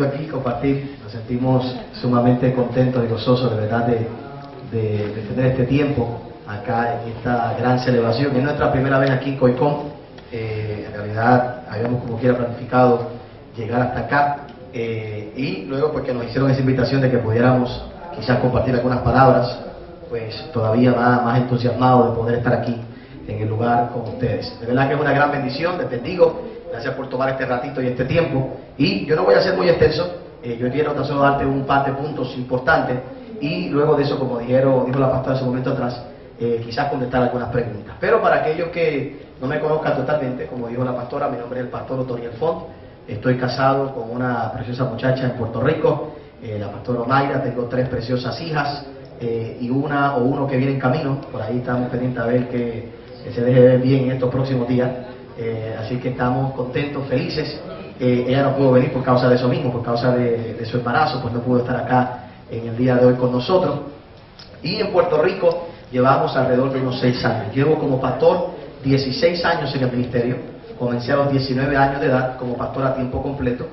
ratito aquí, compartir. Nos sentimos sumamente contentos y gozosos de verdad de tener este tiempo acá en esta gran celebración. Es nuestra primera vez aquí en Coicón. En realidad habíamos como quiera planificado llegar hasta acá y luego pues que nos hicieron esa invitación de que pudiéramos quizás compartir algunas palabras, pues todavía más entusiasmado de poder estar aquí en el lugar con ustedes. De verdad que es una gran bendición, les bendigo, gracias por tomar este ratito y este tiempo. Y yo no voy a ser muy extenso, yo quiero tan solo darte un par de puntos importantes y luego de eso, como dijo la pastora hace un momento atrás, quizás contestar algunas preguntas. Pero para aquellos que no me conozcan totalmente, como dijo la pastora, mi nombre es el pastor Otoniel Font, estoy casado con una preciosa muchacha en Puerto Rico, la pastora Mayra, tengo 3 preciosas hijas y uno que viene en camino, por ahí estamos pendientes a ver que se deje ver bien en estos próximos días, así que estamos contentos, felices. Ella no pudo venir por causa de eso mismo, por causa de su embarazo, pues no pudo estar acá en el día de hoy con nosotros. Y en Puerto Rico llevamos alrededor de unos 6 años. Llevo como pastor 16 años en el ministerio. Comencé a los 19 años de edad como pastor a tiempo completo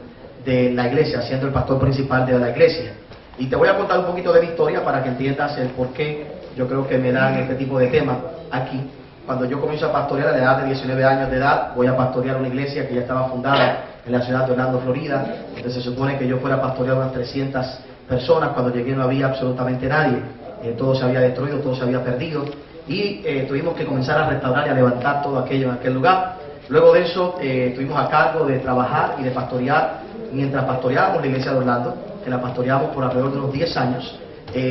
de la iglesia, siendo el pastor principal de la iglesia. Y te voy a contar un poquito de mi historia para que entiendas el por qué yo creo que me dan este tipo de temas aquí. Cuando yo comienzo a pastorear a la edad de 19 años de edad, voy a pastorear una iglesia que ya estaba fundada en la ciudad de Orlando, Florida, donde se supone que yo fuera a pastorear unas 300 personas. Cuando llegué no había absolutamente nadie, todo se había destruido, todo se había perdido, y tuvimos que comenzar a restaurar y a levantar todo aquello en aquel lugar. Luego de eso, estuvimos a cargo de trabajar y de pastorear, mientras pastoreábamos la iglesia de Orlando, que la pastoreamos por alrededor de unos 10 años.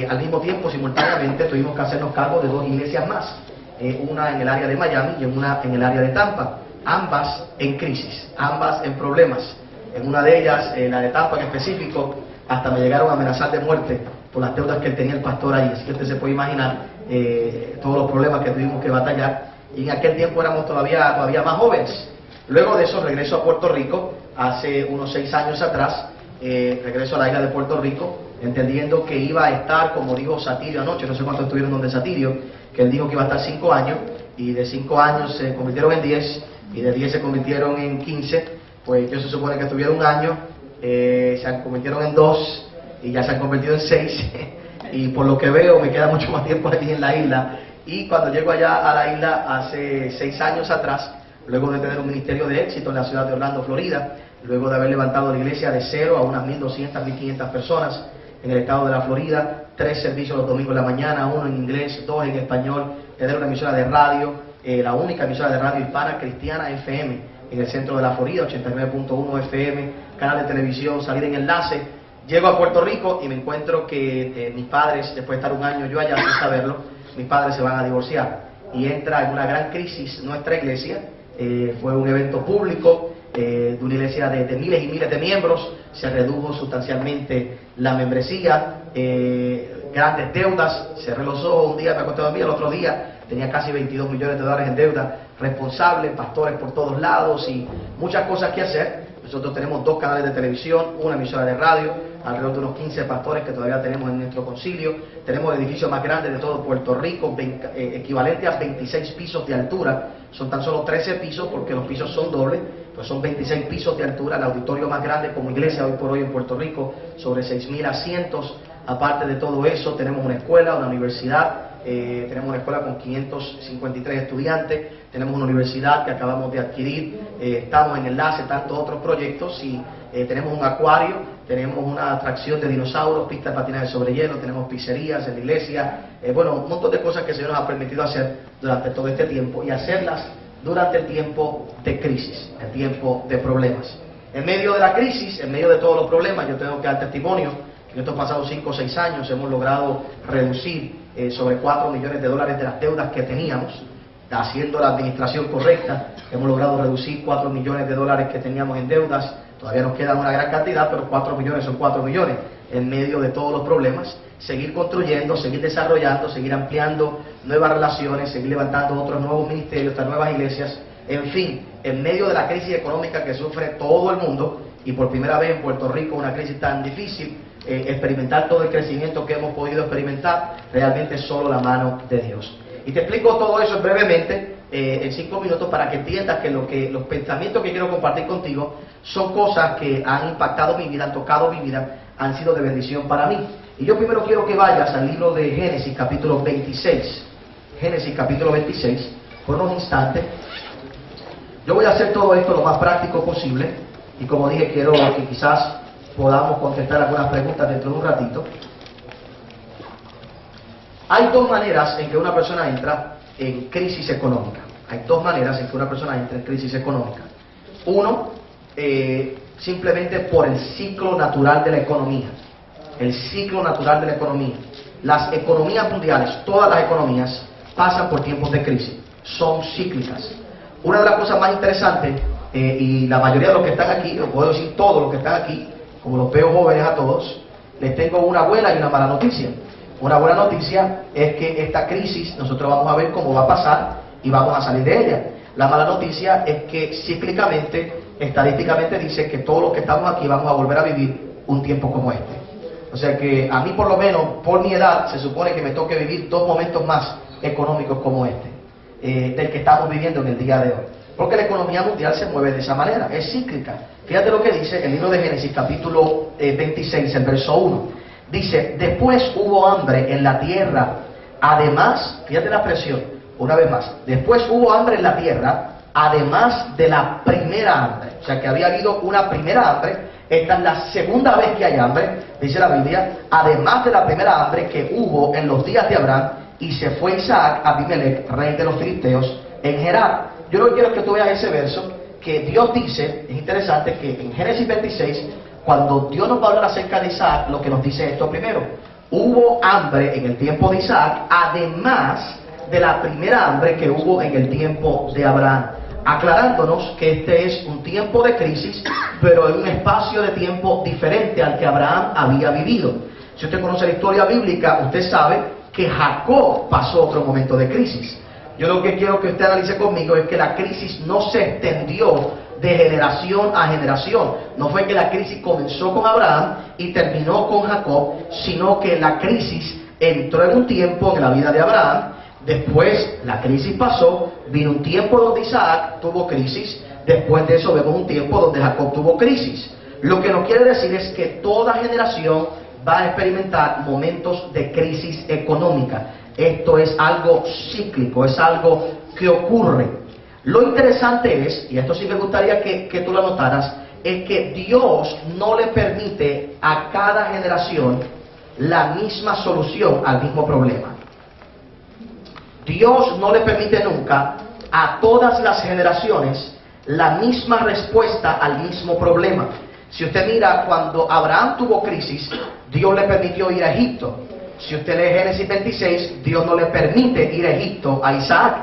Al mismo tiempo, simultáneamente, tuvimos que hacernos cargo de 2 iglesias más, una en el área de Miami y una en el área de Tampa, ambas en crisis, ambas en problemas. En una de ellas, la de Tampa en específico, hasta me llegaron a amenazar de muerte por las deudas que tenía el pastor ahí, así que usted se puede imaginar todos los problemas que tuvimos que batallar, y en aquel tiempo éramos todavía más jóvenes. Luego de eso regreso a Puerto Rico, hace unos 6 años atrás, regreso a la isla de Puerto Rico, entendiendo que iba a estar, como dijo Satirio anoche, no sé cuántos estuvieron donde Satirio, que él dijo que iba a estar 5 años, y de 5 años se convirtieron en 10, y de 10 se convirtieron en 15, pues yo se supone que estuvieron 1 año, se convirtieron en 2, y ya se han convertido en 6, y por lo que veo me queda mucho más tiempo aquí en la isla. Y cuando llego allá a la isla hace 6 años atrás, luego de tener un ministerio de éxito en la ciudad de Orlando, Florida, luego de haber levantado la iglesia de 0 a unas 1.200, 1.500 personas en el estado de la Florida, 3 servicios los domingos en la mañana, 1 en inglés, 2 en español, tener una emisora de radio, la única emisora de radio hispana cristiana FM en el centro de la Florida, 89.1 FM, canal de televisión, salir en enlace. Llego a Puerto Rico y me encuentro que mis padres, después de estar 1 año yo allá sin saberlo, mis padres se van a divorciar y entra en una gran crisis nuestra iglesia. Fue un evento público de una iglesia de miles y miles de miembros, se redujo sustancialmente la membresía, grandes deudas, cerré los ojos, un día me acosté a dormir, el otro día tenía casi $22 millones en deuda, responsables, pastores por todos lados y muchas cosas que hacer. Nosotros tenemos 2 canales de televisión, una emisora de radio, alrededor de unos 15 pastores que todavía tenemos en nuestro concilio. Tenemos el edificio más grande de todo Puerto Rico, equivalente a 26 pisos de altura. Son tan solo 13 pisos porque los pisos son dobles, pues son 26 pisos de altura. El auditorio más grande como iglesia hoy por hoy en Puerto Rico, sobre 6.000 asientos. Aparte de todo eso, tenemos una escuela, una universidad. Tenemos una escuela con 553 estudiantes, tenemos una universidad que acabamos de adquirir, estamos en enlace, tantos otros proyectos, y tenemos un acuario, tenemos una atracción de dinosaurios, pista de patinaje sobre hielo, tenemos pizzerías en la iglesia, bueno, un montón de cosas que el Señor nos ha permitido hacer durante todo este tiempo y hacerlas durante el tiempo de crisis, el tiempo de problemas. En medio de la crisis, en medio de todos los problemas, yo tengo que dar testimonio que en estos pasados 5 o 6 años hemos logrado reducir sobre $4 millones de las deudas que teníamos, haciendo la administración correcta. Hemos logrado reducir $4 millones que teníamos en deudas. Todavía nos queda una gran cantidad, pero 4 millones son 4 millones en medio de todos los problemas. Seguir construyendo, seguir desarrollando, seguir ampliando nuevas relaciones, seguir levantando otros nuevos ministerios, otras nuevas iglesias. En fin, en medio de la crisis económica que sufre todo el mundo, y por primera vez en Puerto Rico una crisis tan difícil, experimentar todo el crecimiento que hemos podido experimentar, realmente es solo la mano de Dios. Y te explico todo eso brevemente en 5 minutos para que entiendas que los pensamientos que quiero compartir contigo son cosas que han impactado mi vida, han tocado mi vida, han sido de bendición para mí. Y yo primero quiero que vayas al libro de Génesis capítulo 26. Génesis capítulo 26, por unos instantes. Yo voy a hacer todo esto lo más práctico posible y como dije, quiero que quizás podamos contestar algunas preguntas dentro de un ratito. Hay dos maneras en que una persona entra en crisis económica. Hay dos maneras en que una persona entra en crisis económica. Uno, simplemente por el ciclo natural de la economía. El ciclo natural de la economía. Las economías mundiales, todas las economías, pasan por tiempos de crisis. Son cíclicas. Una de las cosas más interesantes, y la mayoría de los que están aquí, o puedo decir todos los que están aquí, como los veo jóvenes a todos, les tengo una buena y una mala noticia. Una buena noticia es que esta crisis nosotros vamos a ver cómo va a pasar y vamos a salir de ella. La mala noticia es que cíclicamente, estadísticamente dice que todos los que estamos aquí vamos a volver a vivir un tiempo como este. O sea que a mí por lo menos, por mi edad, se supone que me toque vivir 2 momentos más económicos como este, del que estamos viviendo en el día de hoy. Porque la economía mundial se mueve de esa manera, es cíclica. Fíjate lo que dice el libro de Génesis capítulo 26, el verso 1. Dice, después hubo hambre en la tierra, además, fíjate la expresión, una vez más, después hubo hambre en la tierra, además de la primera hambre. O sea que había habido una primera hambre, esta es la segunda vez que hay hambre, dice la Biblia, además de la primera hambre que hubo en los días de Abraham, y se fue Isaac a Abimelech, rey de los filisteos, en Gerar. Yo lo que quiero es que tú veas ese verso, que Dios dice, es interesante, que en Génesis 26, cuando Dios nos va a hablar acerca de Isaac, lo que nos dice esto primero, hubo hambre en el tiempo de Isaac, además de la primera hambre que hubo en el tiempo de Abraham, aclarándonos que este es un tiempo de crisis, pero en un espacio de tiempo diferente al que Abraham había vivido. Si usted conoce la historia bíblica, usted sabe que Jacob pasó otro momento de crisis. Yo lo que quiero que usted analice conmigo es que la crisis no se extendió de generación a generación. No fue que la crisis comenzó con Abraham y terminó con Jacob, sino que la crisis entró en un tiempo en la vida de Abraham, después la crisis pasó, vino un tiempo donde Isaac tuvo crisis, después de eso vemos un tiempo donde Jacob tuvo crisis. Lo que nos quiere decir es que toda generación va a experimentar momentos de crisis económica. Esto es algo cíclico, es algo que ocurre. Lo interesante es, y esto sí me gustaría que tú lo notaras, es que Dios no le permite a cada generación la misma solución al mismo problema. Dios no le permite nunca a todas las generaciones la misma respuesta al mismo problema. Si usted mira, cuando Abraham tuvo crisis, Dios le permitió ir a Egipto. Si usted lee Génesis 26, Dios no le permite ir a Egipto a Isaac.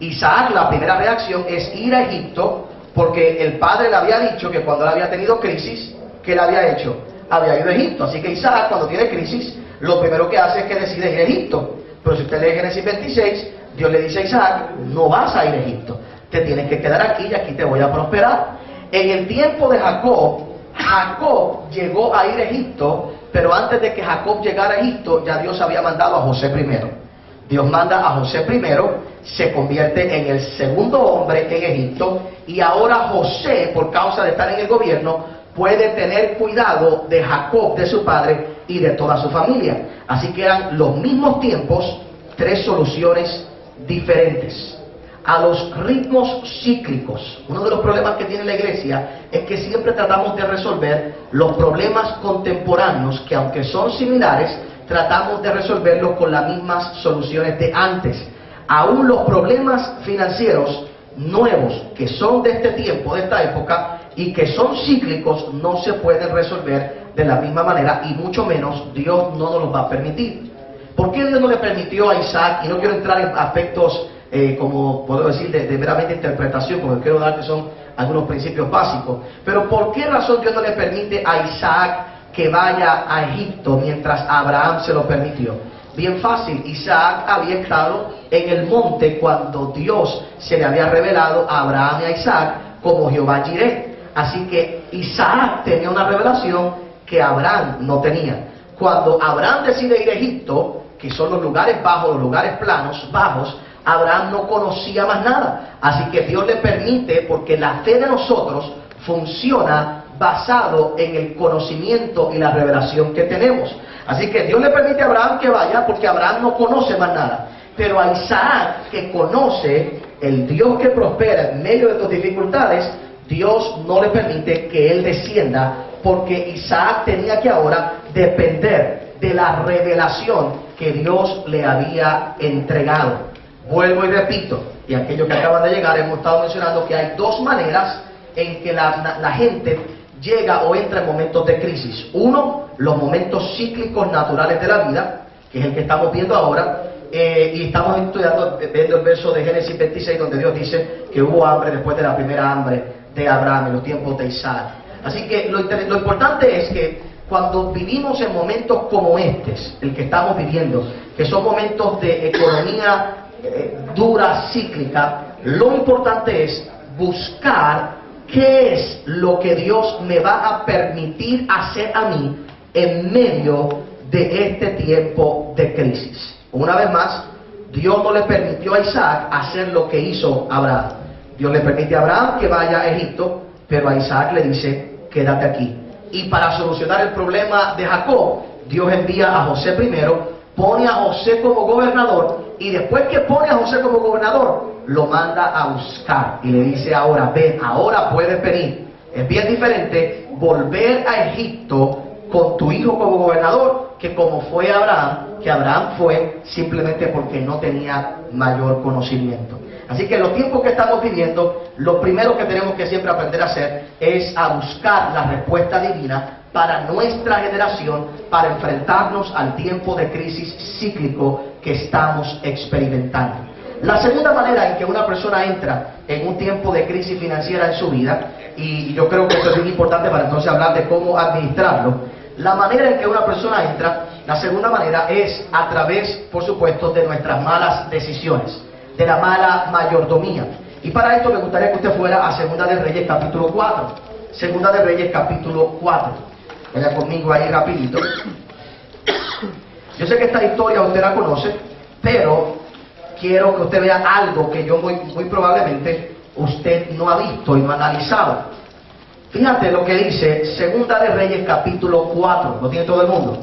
Isaac, la primera reacción es ir a Egipto, porque el padre le había dicho que cuando él había tenido crisis, ¿qué le había hecho? Había ido a Egipto. Así que Isaac, cuando tiene crisis, lo primero que hace es que decide ir a Egipto. Pero si usted lee Génesis 26, Dios le dice a Isaac, no vas a ir a Egipto, te tienes que quedar aquí y aquí te voy a prosperar. En el tiempo de Jacob, Jacob llegó a ir a Egipto, pero antes de que Jacob llegara a Egipto, ya Dios había mandado a José primero. Dios manda a José primero, se convierte en el segundo hombre en Egipto, y ahora José, por causa de estar en el gobierno, puede tener cuidado de Jacob, de su padre, y de toda su familia. Así que eran los mismos tiempos, 3 soluciones diferentes. A los ritmos cíclicos, uno de los problemas que tiene la iglesia es que siempre tratamos de resolver los problemas contemporáneos, que aunque son similares, tratamos de resolverlos con las mismas soluciones de antes. Aún los problemas financieros nuevos, que son de este tiempo, de esta época, y que son cíclicos, no se pueden resolver de la misma manera, y mucho menos Dios no nos los va a permitir. ¿Por qué Dios no le permitió a Isaac? Y no quiero entrar en aspectos, como puedo decir, de meramente interpretación, porque quiero dar que son algunos principios básicos. Pero ¿por qué razón Dios no le permite a Isaac que vaya a Egipto mientras Abraham se lo permitió? Bien fácil, Isaac había estado en el monte cuando Dios se le había revelado a Abraham y a Isaac como Jehová Jireh. Así que Isaac tenía una revelación que Abraham no tenía. Cuando Abraham decide ir a Egipto, que son los lugares bajos, los lugares planos, bajos, Abraham no conocía más nada. Así que Dios le permite, porque la fe de nosotros funciona basado en el conocimiento y la revelación que tenemos. Así que Dios le permite a Abraham que vaya porque Abraham no conoce más nada. Pero a Isaac, que conoce el Dios que prospera en medio de tus dificultades, Dios no le permite que él descienda, porque Isaac tenía que ahora depender de la revelación que Dios le había entregado. Vuelvo y repito, y aquellos que acaban de llegar, hemos estado mencionando que hay dos maneras en que la gente llega o entra en momentos de crisis. Uno, los momentos cíclicos naturales de la vida, que es el que estamos viendo ahora, y estamos estudiando, viendo el verso de Génesis 26, donde Dios dice que hubo hambre después de la primera hambre de Abraham en los tiempos de Isaac. Así que lo importante es que cuando vivimos en momentos como el que estamos viviendo, que son momentos de economía dura, cíclica, lo importante es buscar qué es lo que Dios me va a permitir hacer a mí en medio de este tiempo de crisis. Una vez más, Dios no le permitió a Isaac hacer lo que hizo Abraham. Dios le permite a Abraham que vaya a Egipto, pero a Isaac le dice, quédate aquí. Y para solucionar el problema de Jacob, Dios envía a José primero, pone a José como gobernador, y después que pone a José como gobernador, lo manda a buscar y le dice, ahora ven, ahora puedes venir. Es bien diferente volver a Egipto con tu hijo como gobernador que como fue Abraham, que Abraham fue simplemente porque no tenía mayor conocimiento. Así que en los tiempos que estamos viviendo, lo primero que tenemos que siempre aprender a hacer es a buscar la respuesta divina para nuestra generación, para enfrentarnos al tiempo de crisis cíclico que estamos experimentando. La segunda manera en que una persona entra en un tiempo de crisis financiera en su vida, y yo creo que esto es muy importante para entonces hablar de cómo administrarlo, la manera en que una persona entra, la segunda manera es a través, por supuesto, de nuestras malas decisiones, de la mala mayordomía. Y para esto me gustaría que usted fuera a Segunda de Reyes capítulo 4. Segunda de Reyes capítulo 4. Vaya conmigo ahí rapidito. Yo sé que esta historia usted la conoce, pero quiero que usted vea algo que yo muy probablemente usted no ha visto y no ha analizado. Fíjate lo que dice Segunda de Reyes capítulo 4. ¿Lo tiene todo el mundo?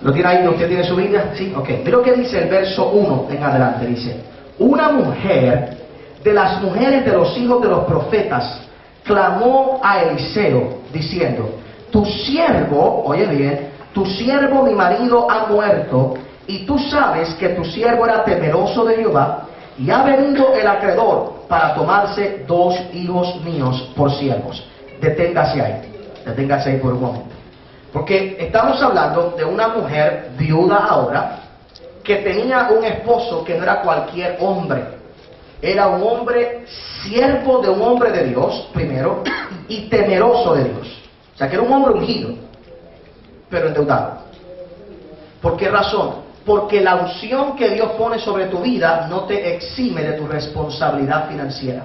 ¿Lo tiene ahí? ¿Usted tiene su Biblia? Sí, ok. Mira lo que dice el verso 1 en adelante. Dice, una mujer de las mujeres de los hijos de los profetas clamó a Eliseo diciendo, tu siervo, oye bien, tu siervo mi marido ha muerto, y tú sabes que tu siervo era temeroso de Jehová, y ha venido el acreedor para tomarse 2 hijos míos por siervos. Deténgase ahí por un momento. Porque estamos hablando de una mujer viuda ahora, que tenía un esposo que no era cualquier hombre. Era un hombre, siervo de un hombre de Dios, primero, y temeroso de Dios. O sea, que era un hombre ungido, pero endeudado. ¿Por qué razón? Porque la unción que Dios pone sobre tu vida no te exime de tu responsabilidad financiera,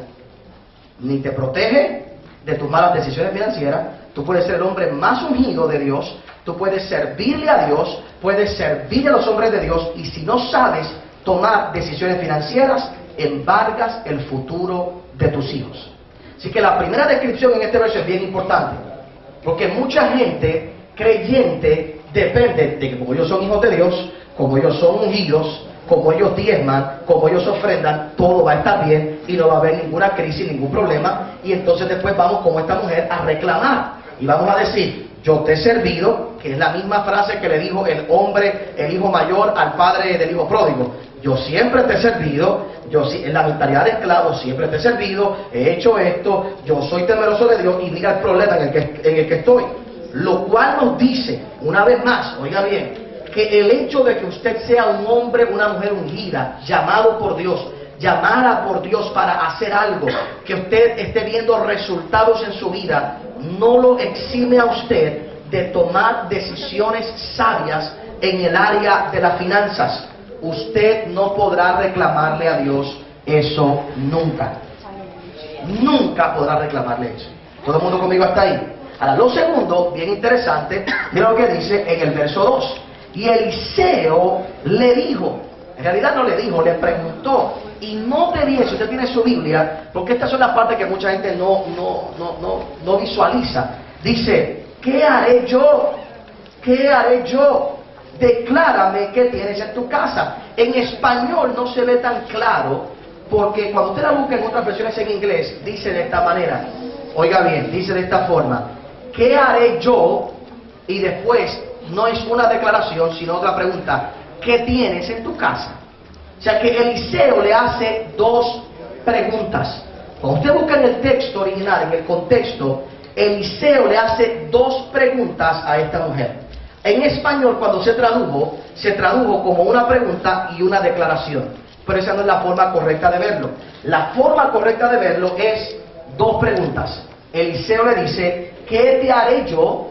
ni te protege de tus malas decisiones financieras. Tú puedes ser el hombre más ungido de Dios, tú puedes servirle a Dios, puedes servir a los hombres de Dios, y si no sabes tomar decisiones financieras, embargas el futuro de tus hijos. Así que la primera descripción en este verso es bien importante, porque mucha gente creyente depende de que como ellos son hijos de Dios, como ellos son ungidos, como ellos diezman, como ellos ofrendan, todo va a estar bien y no va a haber ninguna crisis, ningún problema. Y entonces después vamos como esta mujer a reclamar y vamos a decir, yo te he servido, que es la misma frase que le dijo el hombre, el hijo mayor al padre del hijo pródigo. Yo siempre te he servido, en la mentalidad de esclavo siempre te he servido, he hecho esto, yo soy temeroso de Dios, y mira el problema en el que estoy. Lo cual nos dice, una vez más, oiga bien, que el hecho de que usted sea un hombre, una mujer ungida, llamado por Dios, llamada por Dios para hacer algo, que usted esté viendo resultados en su vida, no lo exime a usted de tomar decisiones sabias en el área de las finanzas. Usted no podrá reclamarle a Dios eso nunca. Nunca podrá reclamarle eso. ¿Todo el mundo conmigo hasta ahí? Ahora, lo segundo, bien interesante, mira lo que dice en el verso 2. Y Eliseo le dijo, En realidad no le dijo, le preguntó. Y note bien, si usted tiene su Biblia, porque estas son las partes que mucha gente no visualiza. Dice, ¿qué haré yo? ¿Qué haré yo? Declárame qué tienes en tu casa. En español no se ve tan claro, porque cuando usted la busca en otras versiones en inglés, dice de esta manera. Oiga bien, dice de esta forma. ¿Qué haré yo? Y después no es una declaración, sino otra pregunta. ¿Qué tienes en tu casa? O sea que Eliseo le hace dos preguntas. Cuando usted busca en el texto original, en el contexto, Eliseo le hace dos preguntas a esta mujer. En español, cuando se tradujo como una pregunta y una declaración. Pero esa no es la forma correcta de verlo. La forma correcta de verlo es dos preguntas. Eliseo le dice, ¿qué te haré yo?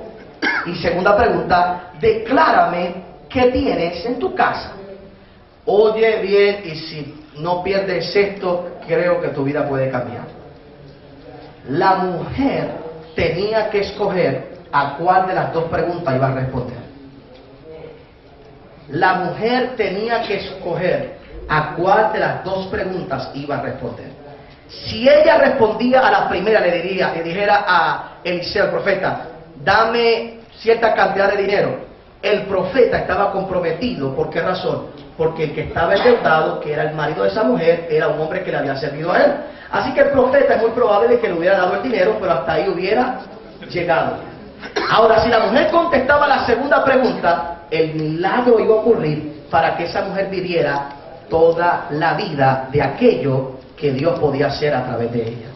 Y segunda pregunta, declárame qué tienes en tu casa. Oye bien, y si no pierdes esto, creo que tu vida puede cambiar. La mujer tenía que escoger a cuál de las dos preguntas iba a responder. La mujer tenía que escoger a cuál de las dos preguntas iba a responder. Si ella respondía a la primera, le dijera a Eliseo, el profeta, dame cierta cantidad de dinero. El profeta estaba comprometido. ¿Por qué razón? Porque el que estaba endeudado, que era el marido de esa mujer, era un hombre que le había servido a él. Así que el profeta es muy probable que le hubiera dado el dinero, pero hasta ahí hubiera llegado. Ahora, si la mujer contestaba la segunda pregunta, el milagro iba a ocurrir para que esa mujer viviera toda la vida de aquello que Dios podía hacer a través de ella.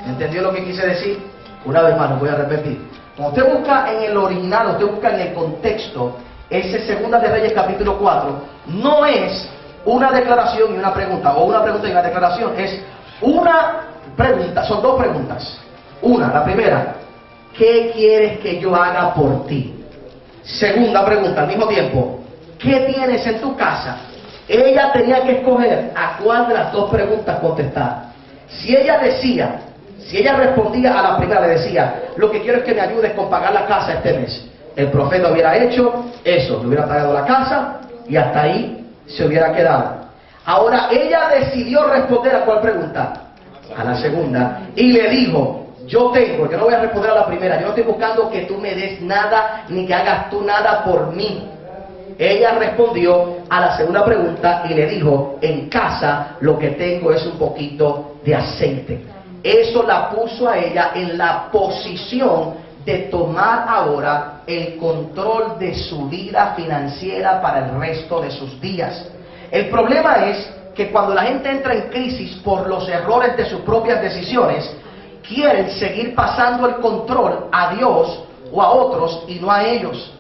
¿Entendió lo que quise decir? Una vez más, lo voy a repetir. Cuando usted busca en el original, usted busca en el contexto, ese Segunda de Reyes capítulo 4, no es una declaración y una pregunta, o una pregunta y una declaración, es una pregunta, son dos preguntas. Una, la primera, ¿qué quieres que yo haga por ti? Segunda pregunta, al mismo tiempo, ¿qué tienes en tu casa? Ella tenía que escoger a cuál de las dos preguntas contestar. Si ella respondía a la primera, le decía, lo que quiero es que me ayudes con pagar la casa este mes. El profeta hubiera hecho eso, le hubiera pagado la casa y hasta ahí se hubiera quedado. Ahora ella decidió responder a cuál pregunta, a la segunda, y le dijo, yo no voy a responder a la primera, yo no estoy buscando que tú me des nada, ni que hagas tú nada por mí. Ella respondió a la segunda pregunta y le dijo, en casa lo que tengo es un poquito de aceite. Eso la puso a ella en la posición de tomar ahora el control de su vida financiera para el resto de sus días. El problema es que cuando la gente entra en crisis por los errores de sus propias decisiones, quieren seguir pasando el control a Dios o a otros y no a ellos.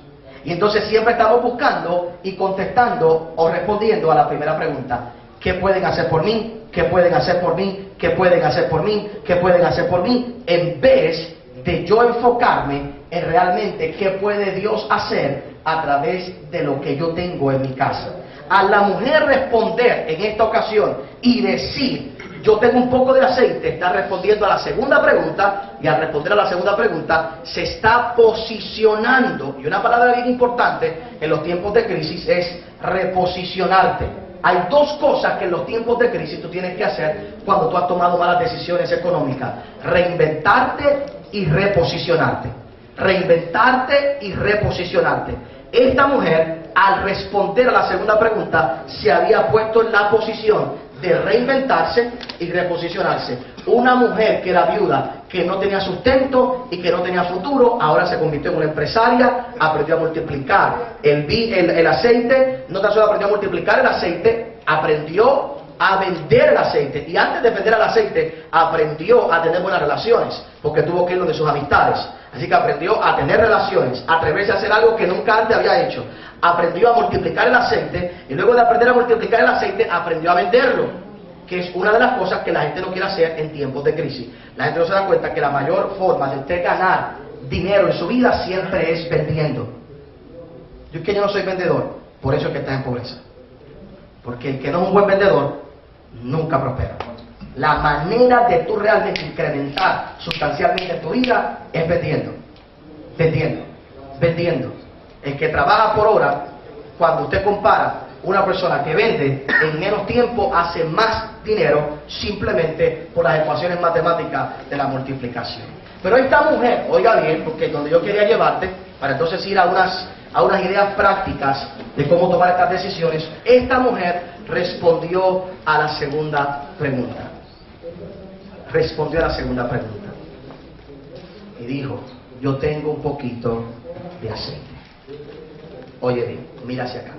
Y entonces siempre estamos buscando y contestando o respondiendo a la primera pregunta. ¿Qué pueden hacer por mí? ¿Qué pueden hacer por mí? ¿Qué pueden hacer por mí? ¿Qué pueden hacer por mí? En vez de yo enfocarme en realmente qué puede Dios hacer a través de lo que yo tengo en mi casa. A la mujer responder en esta ocasión y decir, yo tengo un poco de aceite, está respondiendo a la segunda pregunta, y al responder a la segunda pregunta se está posicionando. Y una palabra bien importante en los tiempos de crisis es reposicionarte. Hay dos cosas que en los tiempos de crisis tú tienes que hacer cuando tú has tomado malas decisiones económicas: reinventarte y reposicionarte. Reinventarte y reposicionarte. Esta mujer, al responder a la segunda pregunta, se había puesto en la posición de reinventarse y reposicionarse. Una mujer que era viuda, que no tenía sustento y que no tenía futuro, ahora se convirtió en una empresaria, aprendió a multiplicar el aceite. No tan solo aprendió a multiplicar el aceite, aprendió a vender el aceite, y antes de vender el aceite aprendió a tener buenas relaciones, porque tuvo que ir de sus amistades. Así que aprendió a tener relaciones, a atreverse a hacer algo que nunca antes había hecho. Aprendió a multiplicar el aceite, y luego de aprender a multiplicar el aceite aprendió a venderlo, que es una de las cosas que la gente no quiere hacer en tiempos de crisis. La gente no se da cuenta que la mayor forma de usted ganar dinero en su vida siempre es vendiendo. Yo es que yo no soy vendedor, por eso es que está en pobreza. Porque el que no es un buen vendedor nunca prospera. La manera de tú realmente incrementar sustancialmente tu vida es vendiendo. Vendiendo. Vendiendo. El que trabaja por hora cuando usted compara una persona que vende en menos tiempo hace más dinero simplemente por las ecuaciones matemáticas de la multiplicación. Pero esta mujer, oiga bien, porque donde yo quería llevarte, para entonces ir a unas ideas prácticas de cómo tomar estas decisiones, esta mujer respondió a la segunda pregunta. Respondió a la segunda pregunta. Y dijo, yo tengo un poquito de aceite. Oye bien, mira hacia acá.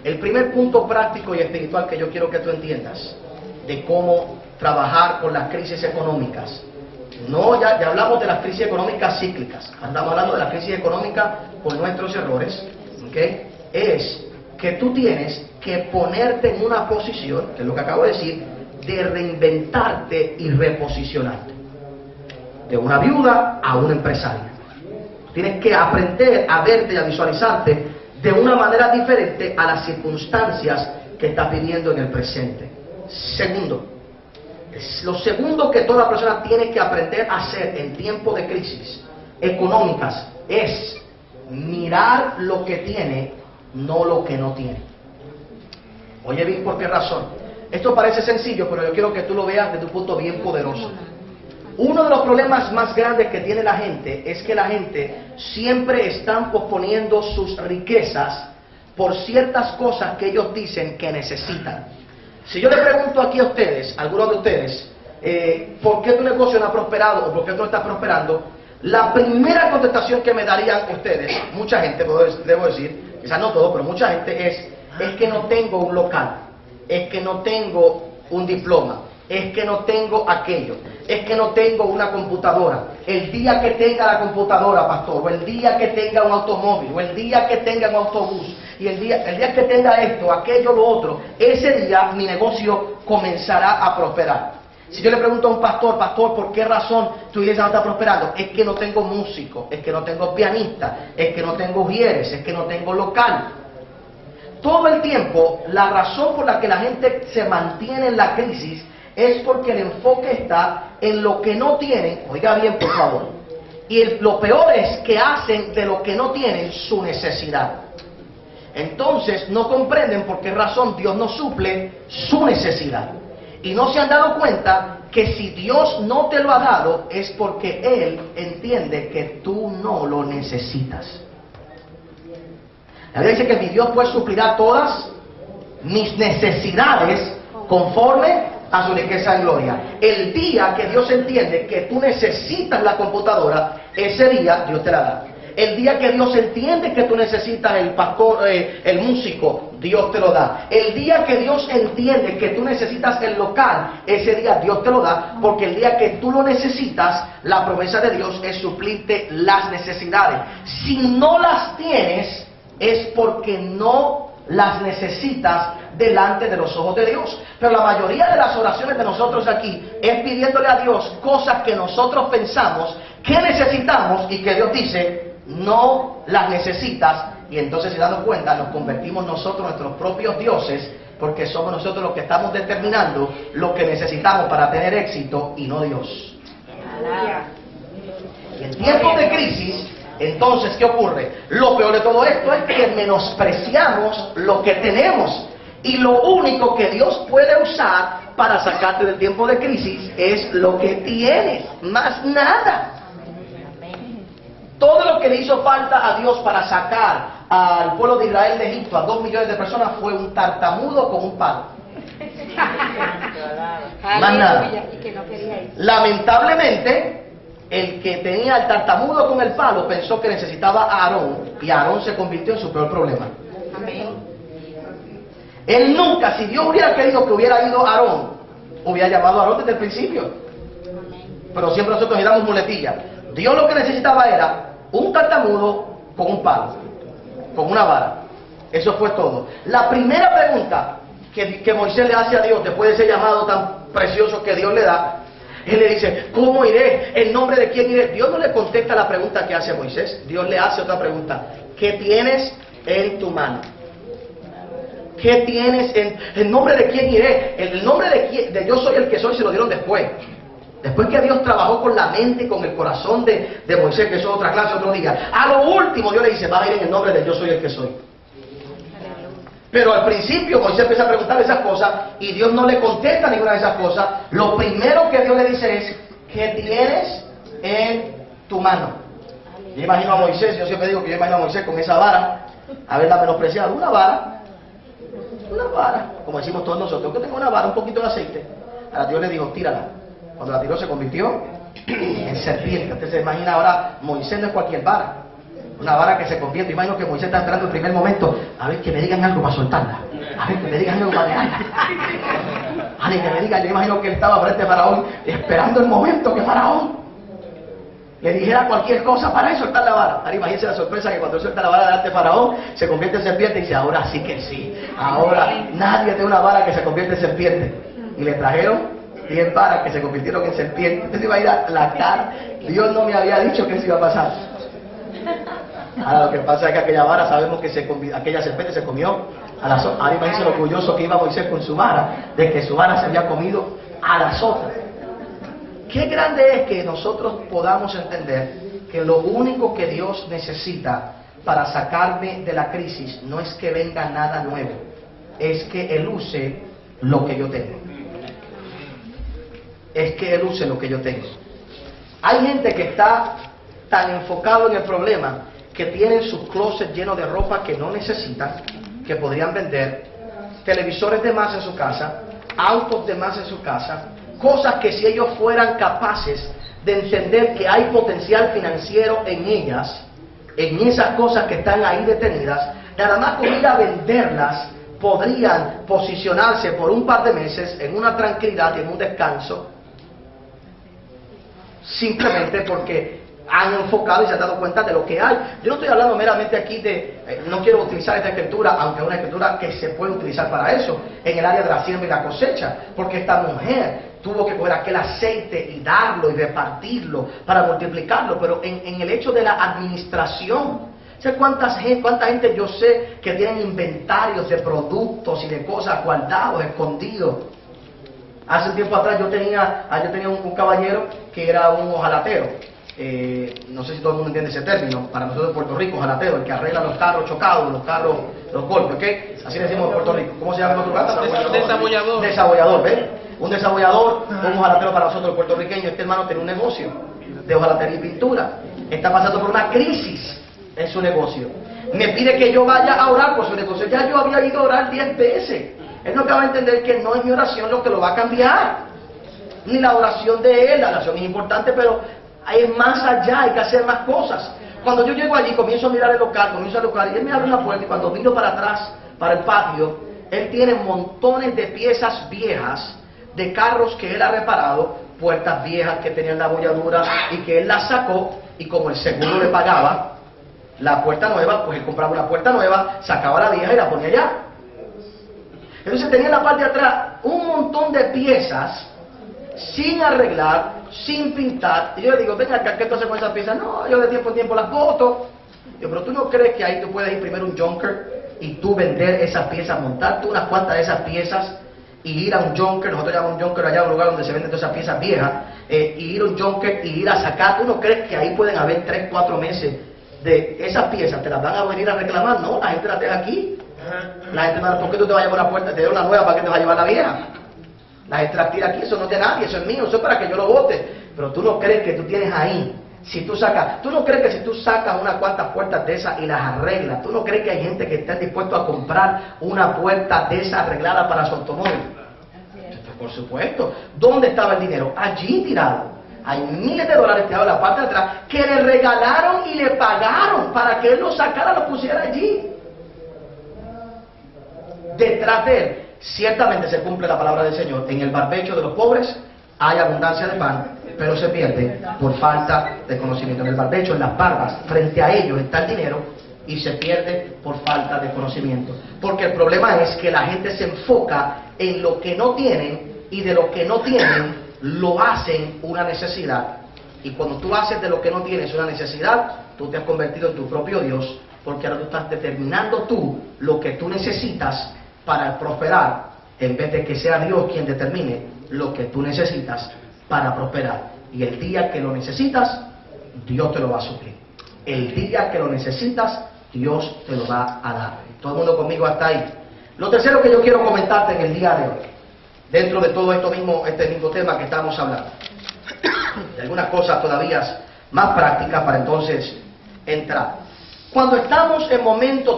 El primer punto práctico y espiritual que yo quiero que tú entiendas de cómo trabajar con las crisis económicas. No, ya hablamos de las crisis económicas cíclicas. Estamos hablando de la crisis económica por nuestros errores. ¿Okay? Es que tú tienes que ponerte en una posición, que es lo que acabo de decir, de reinventarte y reposicionarte. De una viuda a una empresaria. Tienes que aprender a verte y a visualizarte de una manera diferente a las circunstancias que estás viviendo en el presente. Segundo, lo segundo que toda persona tiene que aprender a hacer en tiempos de crisis económicas es mirar lo que tiene, no lo que no tiene. Oye bien, ¿por qué razón? Esto parece sencillo, pero yo quiero que tú lo veas desde un punto bien poderoso. Uno de los problemas más grandes que tiene la gente es que la gente siempre están posponiendo sus riquezas por ciertas cosas que ellos dicen que necesitan. Si yo le pregunto aquí a ustedes, a algunos de ustedes, ¿por qué tu negocio no ha prosperado o por qué tú no estás prosperando? La primera contestación que me darían ustedes, mucha gente, debo decir, quizás no todo, pero mucha gente es que no tengo un local, es que no tengo un diploma, es que no tengo aquello, es que no tengo una computadora. El día que tenga la computadora, pastor, o el día que tenga un automóvil, o el día que tenga un autobús, y el día que tenga esto, aquello, lo otro, ese día mi negocio comenzará a prosperar. Si yo le pregunto a un pastor, ¿por qué razón tu iglesia no está prosperando? Es que no tengo músico, es que no tengo pianista, es que no tengo ujieres, es que no tengo local. Todo el tiempo, la razón por la que la gente se mantiene en la crisis es porque el enfoque está en lo que no tienen, oiga bien por favor, y lo peor es que hacen de lo que no tienen su necesidad. Entonces no comprenden por qué razón Dios no suple su necesidad. Y no se han dado cuenta que si Dios no te lo ha dado es porque Él entiende que tú no lo necesitas. La Biblia dice que mi Dios pues suplirá todas mis necesidades conforme a su riqueza en gloria. El día que Dios entiende que tú necesitas la computadora, ese día Dios te la da. El día que Dios entiende que tú necesitas el pastor, el músico, Dios te lo da. El día que Dios entiende que tú necesitas el local, ese día Dios te lo da, porque el día que tú lo necesitas, la promesa de Dios es suplirte las necesidades. Si no las tienes, es porque no las necesitas delante de los ojos de Dios. Pero la mayoría de las oraciones de nosotros aquí es pidiéndole a Dios cosas que nosotros pensamos que necesitamos y que Dios dice no las necesitas, y entonces, si damos cuenta, nos convertimos nosotros nuestros propios dioses, porque somos nosotros los que estamos determinando lo que necesitamos para tener éxito y no Dios. Y en tiempos de crisis, entonces, ¿qué ocurre? Lo peor de todo esto es que menospreciamos lo que tenemos, y lo único que Dios puede usar para sacarte del tiempo de crisis es lo que tienes, más nada. Todo lo que le hizo falta a Dios para sacar al pueblo de Israel de Egipto, a 2 millones de personas, fue un tartamudo con un palo. Más nada. Lamentablemente, el que tenía el tartamudo con el palo pensó que necesitaba a Aarón, y Aarón se convirtió en su peor problema. Él nunca, si Dios hubiera querido que hubiera ido a Aarón, hubiera llamado a Aarón desde el principio. Pero siempre nosotros giramos muletillas. Dios lo que necesitaba era un tartamudo con un palo, con una vara. Eso fue todo. La primera pregunta que Moisés le hace a Dios después de ese llamado tan precioso que Dios le da, él le dice, ¿cómo iré? ¿En nombre de quién iré? Dios no le contesta la pregunta que hace Moisés. Dios le hace otra pregunta. ¿Qué tienes en tu mano? ¿Qué tienes en nombre de quién iré? El nombre de yo soy el que soy se lo dieron después. Después que Dios trabajó con la mente y con el corazón de Moisés, que eso es otra clase, otro día. A lo último Dios le dice, va a ir en el nombre de yo soy el que soy. Pero al principio Moisés empieza a preguntar esas cosas y Dios no le contesta ninguna de esas cosas. Lo primero que Dios le dice es, ¿qué tienes en tu mano? Yo imagino a Moisés, yo siempre digo que yo imagino a Moisés con esa vara, haberla menospreciado, una vara, como decimos todos nosotros, que tengo una vara, un poquito de aceite. Ahora Dios le dijo, tírala. Cuando la tiró se convirtió en serpiente. Usted se imagina ahora, Moisés no es cualquier vara, una vara que se convierte. Imagino que Moisés está esperando el primer momento, a ver que me digan algo para soltarla, a ver que me digan algo para dejarla, a ver que me digan. Yo imagino que él estaba frente a Faraón esperando el momento que Faraón le dijera cualquier cosa para él soltar la vara. Ahora imagínense la sorpresa que cuando él suelta la vara delante de Faraón, se convierte en serpiente y dice, ahora sí que sí, ahora nadie tiene una vara que se convierte en serpiente. Y le trajeron 10 varas que se convirtieron en serpiente. Usted se iba a ir a la cara. Dios no me había dicho que eso iba a pasar. Ahora lo que pasa es que aquella vara, sabemos que aquella serpiente se comió a las otras. Ahora imagínense lo orgulloso que iba Moisés con su vara, de que su vara se había comido a las otras. Qué grande es que nosotros podamos entender que lo único que Dios necesita para sacarme de la crisis no es que venga nada nuevo, es que Él use lo que yo tengo. Es que Él use lo que yo tengo. Hay gente que está tan enfocado en el problema que tienen sus closets llenos de ropa que no necesitan, que podrían vender, televisores de más en su casa, autos de más en su casa, cosas que si ellos fueran capaces de entender que hay potencial financiero en ellas, en esas cosas que están ahí detenidas, nada más con ir a venderlas, podrían posicionarse por un par de meses en una tranquilidad y en un descanso, simplemente porque han enfocado y se han dado cuenta de lo que hay. Yo no estoy hablando meramente aquí de, no quiero utilizar esta escritura, aunque es una escritura que se puede utilizar para eso, en el área de la siembra y la cosecha, porque esta mujer tuvo que coger aquel aceite y darlo y repartirlo para multiplicarlo, pero en el hecho de la administración, ¿sé cuánta gente yo sé que tienen inventarios de productos y de cosas guardados, escondidos? Hace un tiempo atrás yo tenía un caballero que era un ojalatero. No sé si todo el mundo entiende ese término. Para nosotros en Puerto Rico, ojalatero, el que arregla los carros chocados, los golpes, ¿ok? Así le decimos en Puerto Rico. ¿Cómo se llama en otro lugar? Desabollador. Desabollador, ¿ves? Un desabollador, un ojalatero para nosotros, el puertorriqueño. Este hermano tiene un negocio de hojalatería y pintura. Está pasando por una crisis en su negocio. Me pide que yo vaya a orar por su negocio. Ya yo había ido a orar 10 veces. Él no acaba de entender que no es mi oración lo que lo va a cambiar, ni la oración de él. La oración es importante, pero hay más allá, hay que hacer más cosas. Cuando yo llego allí, comienzo a mirar el local, y él me abre una puerta, y cuando miro para atrás, para el patio, él tiene montones de piezas viejas de carros que él ha reparado, puertas viejas que tenían la bolladura y que él las sacó, y como el seguro le pagaba la puerta nueva, pues él compraba una puerta nueva, sacaba la vieja y la ponía allá. Entonces tenía en la parte de atrás un montón de piezas sin arreglar, sin pintar. Y yo le digo, venga acá, ¿qué tú haces con esas piezas? No, yo de tiempo en tiempo las boto. Yo, pero tú no crees que ahí tú puedes ir primero a un junker y tú vender esas piezas, montar tú unas cuantas de esas piezas y ir a un junker. Nosotros llamamos un junker allá a un lugar donde se venden todas esas piezas viejas, y ir a un junker y ir a sacar. ¿Tú no crees que ahí pueden haber 3, 4 meses de esas piezas? ¿Te las van a venir a reclamar? No, la gente las deja aquí. La gente, ¿por qué tú te vas a llevar una puerta? Te doy una nueva, ¿para qué te vas a llevar la vieja? La gente la tira aquí, eso no es de nadie, eso es mío, eso es para que yo lo bote. Pero tú no crees que tú tienes ahí, tú no crees que si tú sacas unas cuantas puertas de esas y las arreglas, tú no crees que hay gente que esté dispuesto a comprar una puerta de esas arreglada para su automóvil. Por supuesto. ¿Dónde estaba el dinero? Allí tirado. Hay miles de dólares tirados en la parte de atrás que le regalaron y le pagaron para que él lo sacara, lo pusiera allí. Detrás de él, ciertamente se cumple la palabra del Señor. En el barbecho de los pobres hay abundancia de pan, pero se pierde por falta de conocimiento. En el barbecho, en las barbas, frente a ellos está el dinero y se pierde por falta de conocimiento. Porque el problema es que la gente se enfoca en lo que no tienen y de lo que no tienen lo hacen una necesidad. Y cuando tú haces de lo que no tienes una necesidad, tú te has convertido en tu propio Dios, porque ahora tú estás determinando tú lo que tú necesitas para prosperar, en vez de que sea Dios quien determine lo que tú necesitas para prosperar. Y el día que lo necesitas, Dios te lo va a suplir. El día que lo necesitas, Dios te lo va a dar. Todo el mundo conmigo hasta ahí. Lo tercero que yo quiero comentarte en el día de hoy, dentro de todo este mismo tema que estamos hablando, de algunas cosas todavía más prácticas para entonces entrar. Cuando estamos en momentos,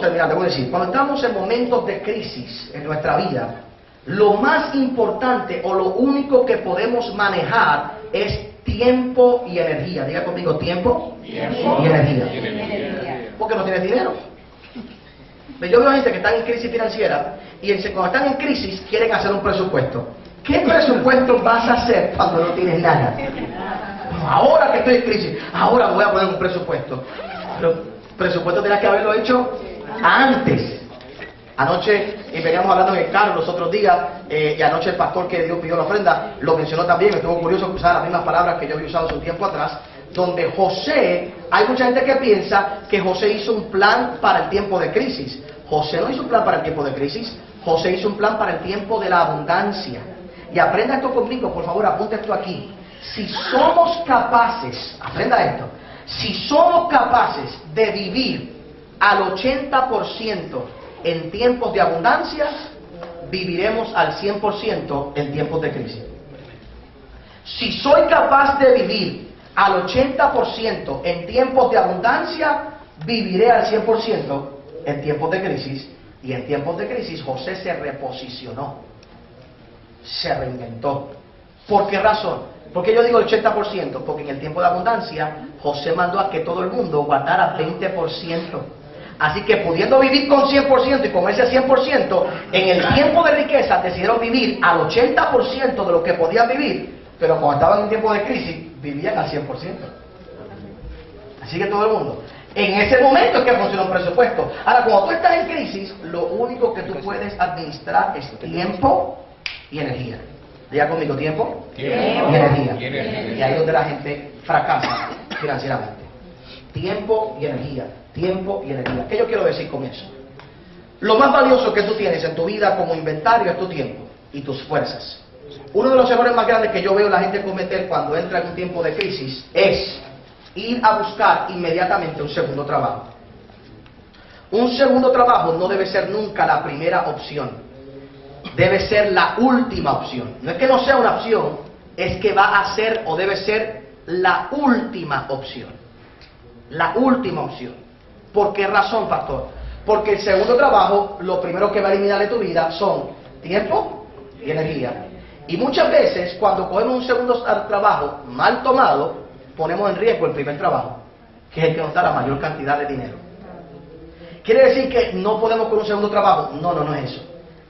cuando estamos en momentos de crisis en nuestra vida, lo más importante o lo único que podemos manejar es tiempo y energía. Diga conmigo, tiempo y energía. Porque no tienes dinero. Yo veo gente que está en crisis financiera y cuando están en crisis quieren hacer un presupuesto. ¿Qué presupuesto vas a hacer cuando no tienes nada? Ahora que estoy en crisis, ahora voy a poner un presupuesto. Pero el presupuesto tenías que haberlo hecho antes. Anoche, y veníamos hablando en el carro los otros días, y anoche el pastor que Dios pidió la ofrenda lo mencionó también. Me estuvo curioso que usara las mismas palabras que yo había usado hace un tiempo atrás, donde José, hay mucha gente que piensa que José hizo un plan para el tiempo de crisis. José no hizo un plan para el tiempo de crisis, José hizo un plan para el tiempo de la abundancia. Y aprenda esto conmigo, por favor, apunta esto aquí. Si somos capaces, aprenda esto, si somos capaces de vivir al 80% en tiempos de abundancia, viviremos al 100% en tiempos de crisis. Si soy capaz de vivir al 80% en tiempos de abundancia, viviré al 100% en tiempos de crisis. Y en tiempos de crisis José se reposicionó, se reinventó. ¿Por qué razón? ¿Por qué yo digo el 80%? Porque en el tiempo de abundancia José mandó a que todo el mundo guardara 20%. Así que pudiendo vivir con 100% y con ese 100%, en el tiempo de riqueza decidieron vivir al 80% de lo que podían vivir, pero cuando estaban en tiempo de crisis, vivían al 100%. Así que todo el mundo. En ese momento es que funciona un presupuesto. Ahora, cuando tú estás en crisis, lo único que tú puedes administrar es tiempo y energía. Diga conmigo, tiempo y energía. Y ahí es donde la gente fracasa financieramente. Tiempo y energía. Tiempo y energía. ¿Qué yo quiero decir con eso? Lo más valioso que tú tienes en tu vida como inventario es tu tiempo y tus fuerzas. Uno de los errores más grandes que yo veo la gente cometer cuando entra en un tiempo de crisis es ir a buscar inmediatamente un segundo trabajo. Un segundo trabajo no debe ser nunca la primera opción. Debe ser la última opción. No es que no sea una opción, es que va a ser o debe ser la última opción. La última opción. ¿Por qué razón, pastor? Porque el segundo trabajo, lo primero que va a eliminar de tu vida son tiempo y energía. Y muchas veces, cuando cogemos un segundo trabajo mal tomado, ponemos en riesgo el primer trabajo, que es el que nos da la mayor cantidad de dinero. ¿Quiere decir que no podemos con un segundo trabajo? No, no es eso.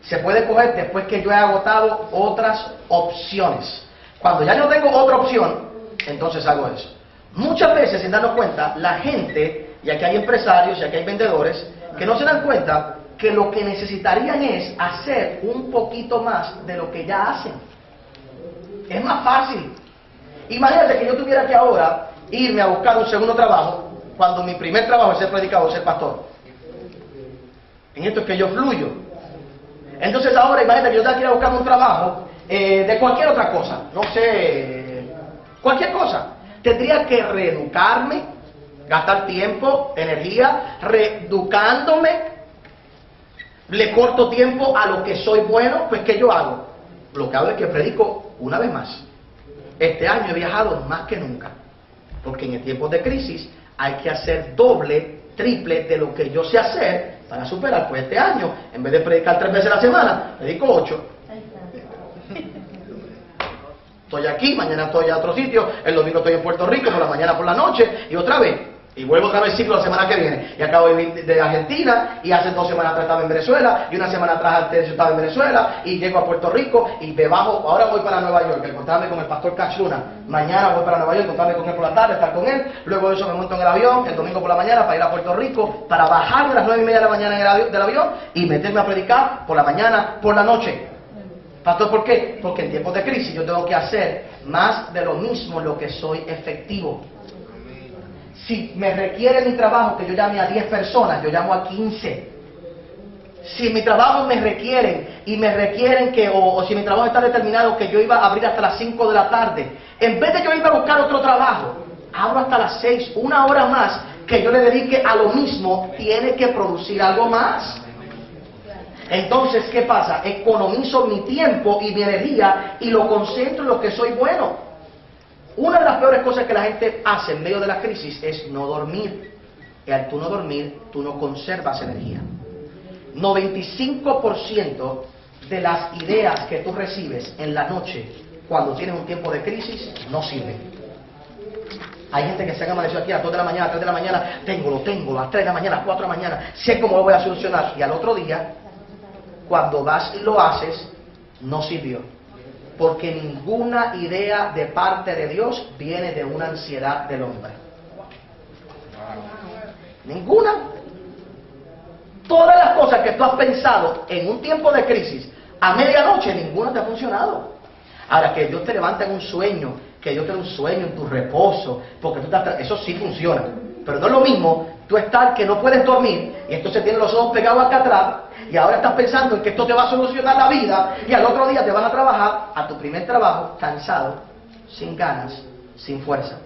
Se puede coger después que yo he agotado otras opciones. Cuando ya no tengo otra opción, entonces hago eso. Muchas veces, sin darnos cuenta, la gente, y aquí hay empresarios, y aquí hay vendedores, que no se dan cuenta que lo que necesitarían es hacer un poquito más de lo que ya hacen. Es más fácil. Imagínate que yo tuviera que ahora irme a buscar un segundo trabajo, cuando mi primer trabajo es ser predicador, ser pastor. En esto es que yo fluyo. Entonces ahora imagínate que yo tenga que ir a buscar un trabajo de cualquier otra cosa, no sé, cualquier cosa. Tendría que reeducarme, gastar tiempo, energía, reeducándome. Le corto tiempo a lo que soy bueno, pues ¿qué yo hago? Lo que hago es que predico una vez más. Este año he viajado más que nunca, porque en el tiempo de crisis hay que hacer doble, triple de lo que yo sé hacer para superar. Pues este año, en vez de predicar 3 veces a la semana, predico 8. Estoy aquí, mañana estoy a otro sitio, el domingo estoy en Puerto Rico, por la mañana, por la noche, y otra vez. Y vuelvo otra vez el ciclo la semana que viene. Y acabo de venir de Argentina, y hace 2 semanas atrás estaba en Venezuela, y una semana atrás antes estaba en Venezuela, y llego a Puerto Rico, y me bajo, ahora voy para Nueva York, a encontrarme con el pastor Cash Luna. Mañana voy para Nueva York, encontrarme con él por la tarde, estar con él. Luego de eso me monto en el avión, el domingo por la mañana, para ir a Puerto Rico, para bajarme a las 9:30 de la mañana del avión, y meterme a predicar por la mañana, por la noche. Pastor, ¿por qué? Porque en tiempos de crisis yo tengo que hacer más de lo mismo lo que soy efectivo. Si me requiere mi trabajo que yo llame a 10 personas, yo llamo a 15. Si mi trabajo me requieren y me requieren que, o si mi trabajo está determinado que yo iba a abrir hasta las 5 de la tarde, en vez de yo ir a buscar otro trabajo, abro hasta las 6, 1 hora más que yo le dedique a lo mismo, tiene que producir algo más. Entonces, ¿qué pasa? Economizo mi tiempo y mi energía y lo concentro en lo que soy bueno. Una de las peores cosas que la gente hace en medio de la crisis es no dormir. Y al tú no dormir, tú no conservas energía. 95% de las ideas que tú recibes en la noche cuando tienes un tiempo de crisis no sirven. Hay gente que se han amanecido aquí a las 2 de la mañana, a 3 de la mañana, lo tengo, a las 3 de la mañana, a las 4 de la mañana, sé cómo lo voy a solucionar. Y al otro día, cuando vas y lo haces, no sirvió. Porque ninguna idea de parte de Dios viene de una ansiedad del hombre. Ninguna. Todas las cosas que tú has pensado en un tiempo de crisis, a medianoche, ninguna te ha funcionado. Ahora, que Dios te levanta en un sueño, que Dios te da un sueño en tu reposo, porque tú estás, eso sí funciona. Pero no es lo mismo tú estar que no puedes dormir y entonces tienes los ojos pegados acá atrás y ahora estás pensando en que esto te va a solucionar la vida y al otro día te vas a trabajar a tu primer trabajo cansado, sin ganas, sin fuerza.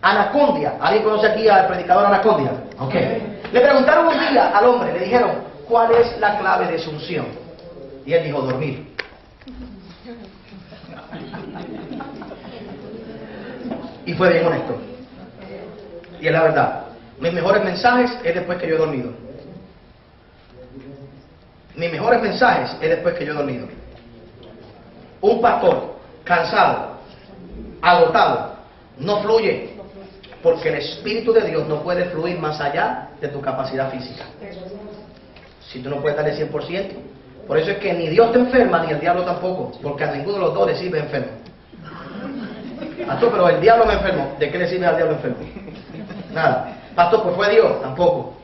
Anacondia, ¿alguien conoce aquí al predicador Anacondia? Ok. Le preguntaron un día al hombre, le dijeron, ¿cuál es la clave de su unción? Y él dijo, dormir. Y fue bien honesto. Y es la verdad. Mis mejores mensajes es después que yo he dormido. Mis mejores mensajes es después que yo he dormido. Un pastor cansado, agotado, no fluye. Porque el Espíritu de Dios no puede fluir más allá de tu capacidad física. Si tú no puedes darle 100%. Por eso es que ni Dios te enferma, ni el diablo tampoco. Porque a ninguno de los dos le sirve enfermo. Pastor, pero el diablo me enfermó. ¿De qué le sirve al diablo enfermo? Nada. Pastor, pues fue Dios. Tampoco.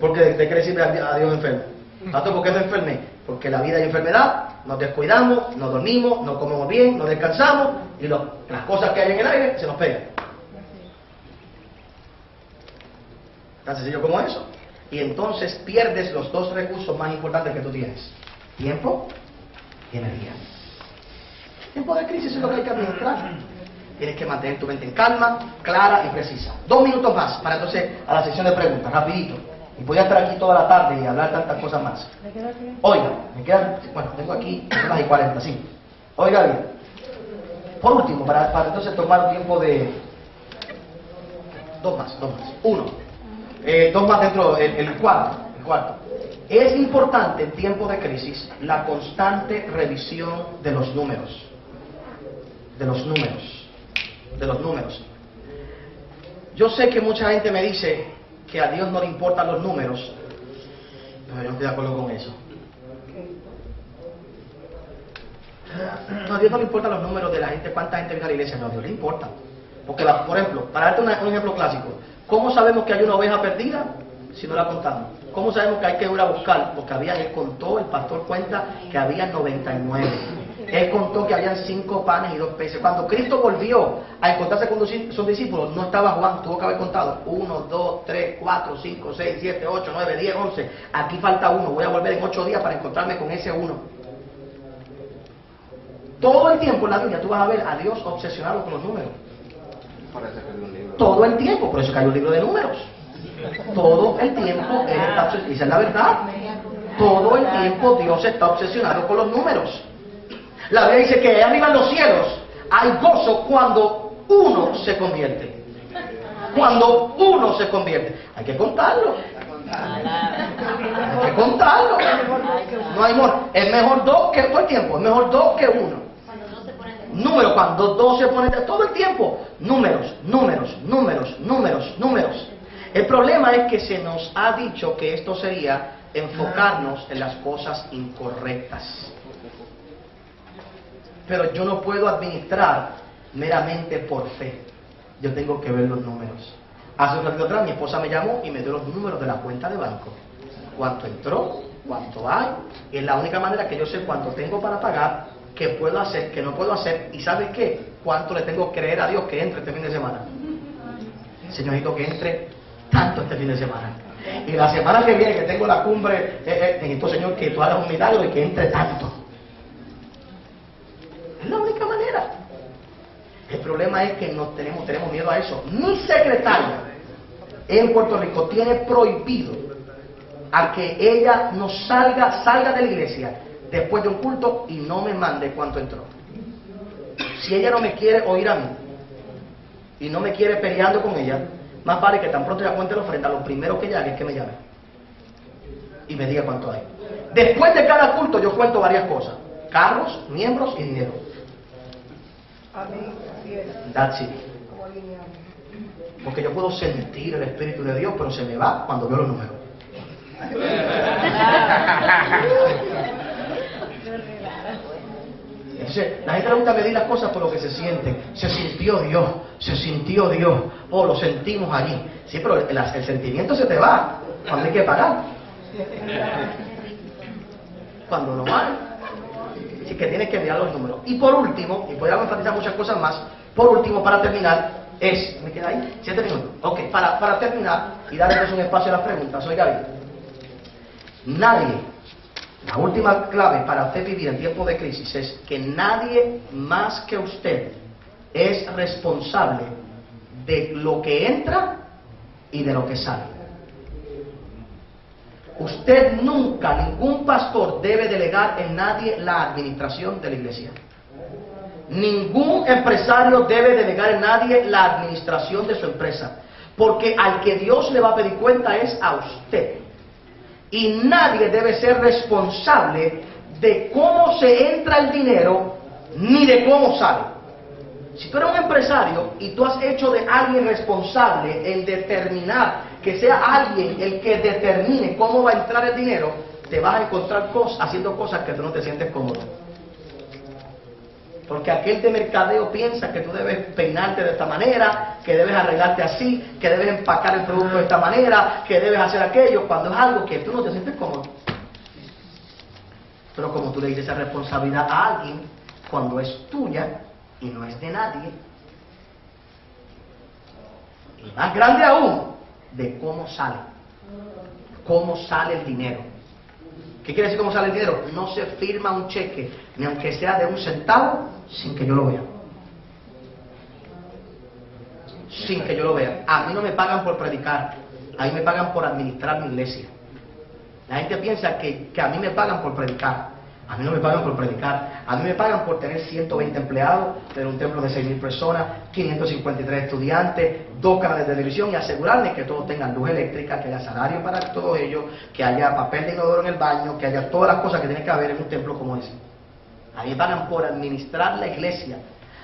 Porque ¿de qué le sirve a Dios enfermo? Pastor, ¿por qué me enfermé? Porque la vida hay enfermedad, nos descuidamos, no dormimos, no comemos bien, no descansamos y las cosas que hay en el aire se nos pegan. Tan sencillo como eso. Y entonces pierdes los dos recursos más importantes que tú tienes: tiempo y energía. Tiempo de crisis es lo que hay que administrar. Tienes que mantener tu mente en calma, clara y precisa. 2 minutos más para entonces a la sección de preguntas, rapidito. Y podía estar aquí toda la tarde y hablar tantas cosas más. Oiga, me quedan, bueno, tengo aquí las y 40, sí. Oiga bien. Por último, para entonces tomar un tiempo de... 2 más. 1. 2 más dentro, el cuarto. Es importante en tiempos de crisis la constante revisión de los números. Yo sé que mucha gente me dice que a Dios no le importan los números, pero yo no estoy de acuerdo con eso. No, a Dios no le importan los números de la gente, cuánta gente viene a la iglesia. No, a Dios le importa. Porque, por ejemplo, para darte un ejemplo clásico, ¿cómo sabemos que hay una oveja perdida si no la contamos? ¿Cómo sabemos que hay que ir a buscar? Porque él contó, el pastor cuenta que había 99. Él contó que habían 5 panes y 2 peces. Cuando Cristo volvió a encontrarse con sus discípulos, no estaba Juan, tuvo que haber contado 1, 2, 3, 4, 5, 6, 7, 8, 9, 10, 11. Aquí falta 1, voy a volver en 8 días para encontrarme con ese 1. Todo el tiempo en la Biblia tú vas a ver a Dios obsesionado con los números. Todo el tiempo, por eso que hay un libro de números. Todo el tiempo Él está obsesionado, esa es la verdad. Todo el tiempo Dios está obsesionado con los números. La Biblia dice que arriba en los cielos hay gozo cuando uno se convierte. Cuando uno se convierte. Hay que contarlo. Hay que contarlo. No hay amor. Es mejor 2 que todo el tiempo. Es mejor 2 que 1. Números, cuando 2 se ponen todo el tiempo. Números. El problema es que se nos ha dicho que esto sería enfocarnos en las cosas incorrectas. Pero yo no puedo administrar meramente por fe. Yo tengo que ver los números. Hace un ratito atrás mi esposa me llamó y me dio los números de la cuenta de banco. Cuánto entró, cuánto hay. Es la única manera que yo sé cuánto tengo para pagar, qué puedo hacer, qué no puedo hacer. ¿Y sabes qué? Cuánto le tengo que creer a Dios que entre este fin de semana. Señorito, que entre tanto este fin de semana. Y la semana que viene que tengo la cumbre, necesito, Señor, que tú hagas un milagro y que entre tanto. Es la única manera. El problema es que tenemos miedo a eso. Mi secretaria en Puerto Rico tiene prohibido a que ella no salga de la iglesia después de un culto y no me mande cuánto entró. Si ella no me quiere oír a mí y no me quiere peleando con ella, más vale que tan pronto ella cuente la ofrenda, lo primero que ella haga es que me llame y me diga cuánto hay. Después de cada culto yo cuento varias cosas: carros, miembros y dinero. That's it. Porque yo puedo sentir el Espíritu de Dios, pero se me va cuando veo los números. Entonces, la gente le gusta medir las cosas por lo que se siente. Se sintió Dios, se sintió Dios. Oh, lo sentimos allí. Sí, pero el sentimiento se te va cuando hay que pagar. Cuando no vale. Así que tienes que mirar los números. Y por último, y podríamos enfatizar muchas cosas más, por último, para terminar, ¿me queda ahí? 7 minutos. Ok, para terminar y darles un espacio a las preguntas, oiga bien. Nadie, la última clave para usted vivir en tiempos de crisis es que nadie más que usted es responsable de lo que entra y de lo que sale. Usted nunca, ningún pastor debe delegar en nadie la administración de la iglesia. Ningún empresario debe delegar en nadie la administración de su empresa, porque al que Dios le va a pedir cuenta es a usted. Y nadie debe ser responsable de cómo se entra el dinero, ni de cómo sale. Si tú eres un empresario y tú has hecho de alguien responsable en determinar, que sea alguien el que determine cómo va a entrar el dinero, te vas a encontrar haciendo cosas que tú no te sientes cómodo. Porque aquel de mercadeo piensa que tú debes peinarte de esta manera, que debes arreglarte así, que debes empacar el producto de esta manera, que debes hacer aquello, cuando es algo que tú no te sientes cómodo. Pero como tú le dices esa responsabilidad a alguien, cuando es tuya y no es de nadie, y más grande aún, de cómo sale el dinero. ¿Qué quiere decir cómo sale el dinero? No se firma un cheque, ni aunque sea de 1 centavo, sin que yo lo vea. Sin que yo lo vea. A mí no me pagan por predicar, a mí me pagan por administrar mi iglesia. La gente piensa que a mí me pagan por predicar. A mí no me pagan por predicar, a mí me pagan por tener 120 empleados, tener un templo de 6.000 personas, 553 estudiantes, 2 canales de televisión y asegurarme que todos tengan luz eléctrica, que haya salario para todos ellos, que haya papel de inodoro en el baño, que haya todas las cosas que tiene que haber en un templo como ese. A mí me pagan por administrar la iglesia.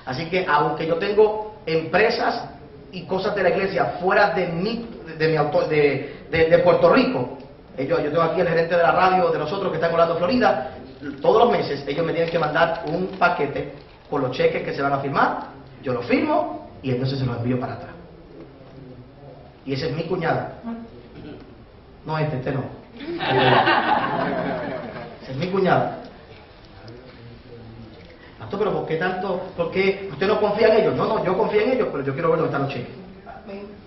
Así que aunque yo tengo empresas y cosas de la iglesia fuera de Puerto Rico, yo tengo aquí el gerente de la radio de nosotros que está en Orlando, Florida. Todos los meses ellos me tienen que mandar un paquete con los cheques que se van a firmar, yo lo firmo y entonces se los envío para atrás. Y esa es mi cuñada. No, este no. Esa es mi cuñada. Pastor, pero ¿por qué tanto? ¿Por qué usted no confía en ellos? No, yo confío en ellos, pero yo quiero ver dónde están los cheques.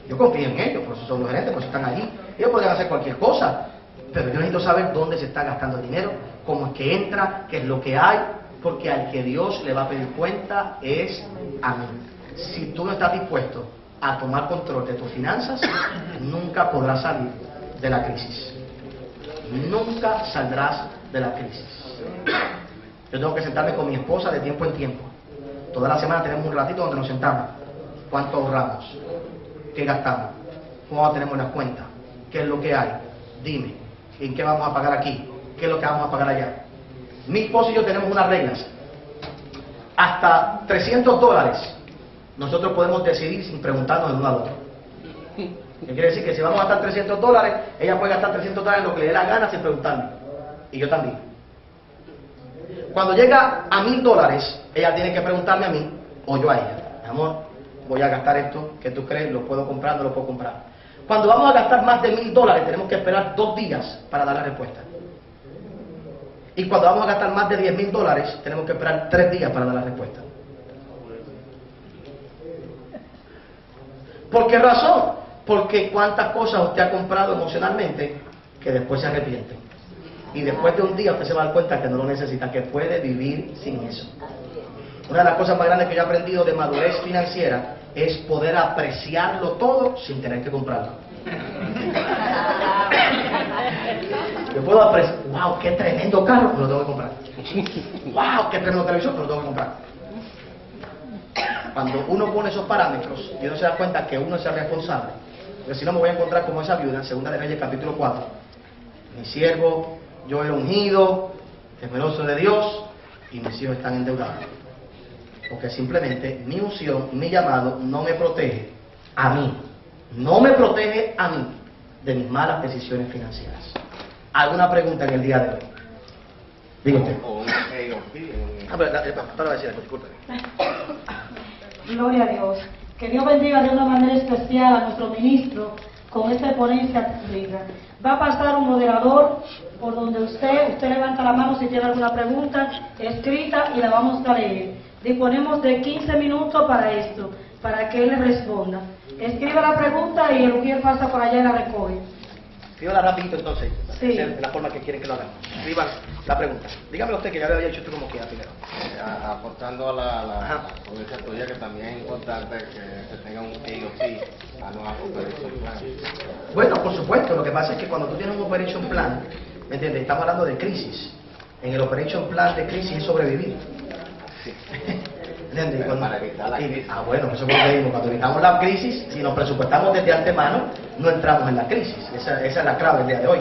Yo confío en ellos, por eso son los gerentes, por eso están allí. Ellos pueden hacer cualquier cosa, pero yo necesito saber dónde se está gastando el dinero, cómo es que entra, qué es lo que hay, porque al que Dios le va a pedir cuenta es a mí. Si tú no estás dispuesto a tomar control de tus finanzas, nunca podrás salir de la crisis. Nunca saldrás de la crisis. Yo tengo que sentarme con mi esposa de tiempo en tiempo. Toda la semana tenemos un ratito donde nos sentamos. ¿Cuánto ahorramos? ¿Qué gastamos? ¿Cómo tenemos las cuentas? ¿Qué es lo que hay? Dime, ¿en qué vamos a pagar aquí? ¿Qué es lo que vamos a pagar allá? Mi esposo y yo tenemos unas reglas. Hasta $300 nosotros podemos decidir sin preguntarnos el uno al otro. ¿Qué quiere decir? Que si vamos a gastar $300, ella puede gastar $300 en lo que le dé la gana sin preguntarme. Y yo también. Cuando llega a $1,000, ella tiene que preguntarme a mí o yo a ella. Mi amor, voy a gastar esto, ¿qué tú crees? ¿Lo puedo comprar? ¿No lo puedo comprar? Cuando vamos a gastar más de $1,000, tenemos que esperar 2 días para dar la respuesta. Y cuando vamos a gastar más de $10,000, tenemos que esperar 3 días para dar la respuesta. ¿Por qué razón? Porque cuántas cosas usted ha comprado emocionalmente que después se arrepiente. Y después de un día usted se va a dar cuenta que no lo necesita, que puede vivir sin eso. Una de las cosas más grandes que yo he aprendido de madurez financiera es poder apreciarlo todo sin tener que comprarlo. Yo puedo apreciar, wow, qué tremendo carro, pero lo tengo que comprar. Wow, qué tremendo televisor, pero lo tengo que comprar. Cuando uno pone esos parámetros y uno se da cuenta que uno es el responsable, porque si no me voy a encontrar como esa viuda en Segunda de Reyes capítulo 4. Mi siervo, yo he ungido, temeroso de Dios, y mis hijos están endeudados. Porque simplemente mi unción, mi llamado no me protege a mí, no me protege a mí de mis malas decisiones financieras. ¿Alguna pregunta en el día de hoy? Diga usted. Para decir algo, disculpe. Gloria a Dios. Que Dios bendiga de una manera especial a nuestro ministro con esta ponencia bíblica. Va a pasar un moderador por donde usted levanta la mano si tiene alguna pregunta escrita y la vamos a leer. Disponemos de 15 minutos para esto, para que él le responda. Escriba la pregunta y el Ujier pasa por allá y la recoge. Escríbala rapidito entonces, sí. Esa es la forma que quieren que lo hagan. Escriban la pregunta. Dígame usted que ya lo había hecho usted como quiera primero. Aportando a la ponencia tuya, que también es importante que se tenga un AOC, a no operation plan. Bueno, por supuesto, lo que pasa es que cuando tú tienes un operation plan, ¿me entiendes? Estamos hablando de crisis. En el operation plan de crisis es sobrevivir. Sí. ¿Entiendes? Para evitar la crisis. Bueno, eso es lo que digo. Cuando evitamos la crisis, si nos presupuestamos desde antemano, no entramos en la crisis. Esa es la clave del día de hoy.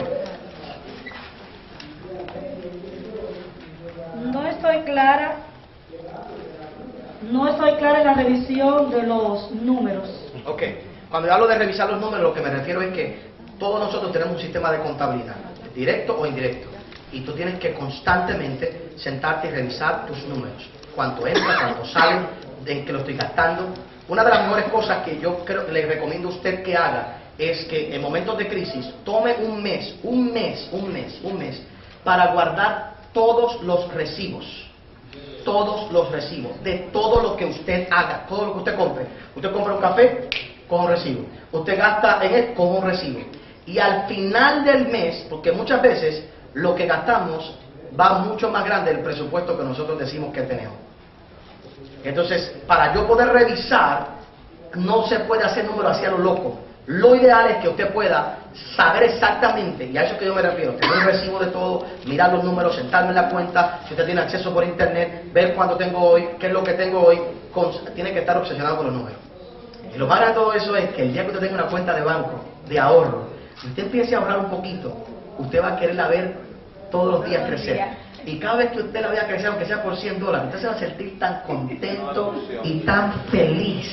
No estoy clara en la revisión de los números. Ok, cuando yo hablo de revisar los números, lo que me refiero es que todos nosotros tenemos un sistema de contabilidad, directo o indirecto, y tú tienes que constantemente sentarte y revisar tus números, cuánto entra, cuánto sale, en qué lo estoy gastando. Una de las mejores cosas que yo creo que le recomiendo a usted que haga es que en momentos de crisis tome un mes para guardar todos los recibos de todo lo que usted haga, todo lo que usted compre. Usted compra un café, con un recibo. Usted gasta en él, con un recibo. Y al final del mes, porque muchas veces lo que gastamos va mucho más grande del presupuesto que nosotros decimos que tenemos. Entonces, para yo poder revisar, no se puede hacer números así a lo loco. Lo ideal es que usted pueda saber exactamente, y a eso que yo me refiero, tener un recibo de todo, mirar los números, sentarme en la cuenta, si usted tiene acceso por internet, ver cuánto tengo hoy, qué es lo que tengo hoy, tiene que estar obsesionado con los números. Y lo más grande de todo eso es que el día que usted tenga una cuenta de banco, de ahorro, si usted empiece a ahorrar un poquito, usted va a quererla ver todos los días crecer. Y cada vez que usted la vea crecer, aunque sea por $100, usted se va a sentir tan contento y tan feliz.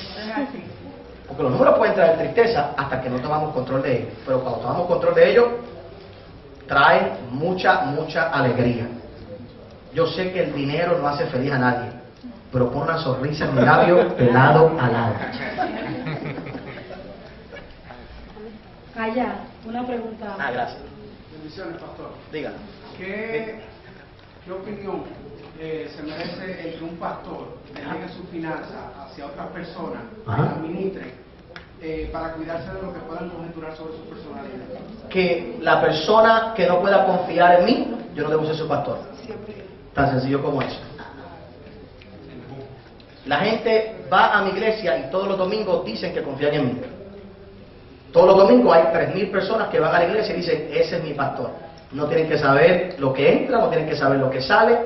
Porque los números pueden traer tristeza hasta que no tomamos control de ellos. Pero cuando tomamos control de ellos, traen mucha alegría. Yo sé que el dinero no hace feliz a nadie, pero pone una sonrisa en mi labio de lado a lado. Allá, una pregunta. Gracias. Bendiciones, pastor. Dígalo. ¿Qué opinión se merece el que un pastor delegue su finanza hacia otras personas que la administren para cuidarse de lo que puedan conjeturar sobre su personalidad? Que la persona que no pueda confiar en mí, yo no debo ser su pastor. Tan sencillo como eso. La gente va a mi iglesia y todos los domingos dicen que confían en mí. Todos los domingos hay 3,000 personas que van a la iglesia y dicen, ese es mi pastor. No tienen que saber lo que entra, no tienen que saber lo que sale.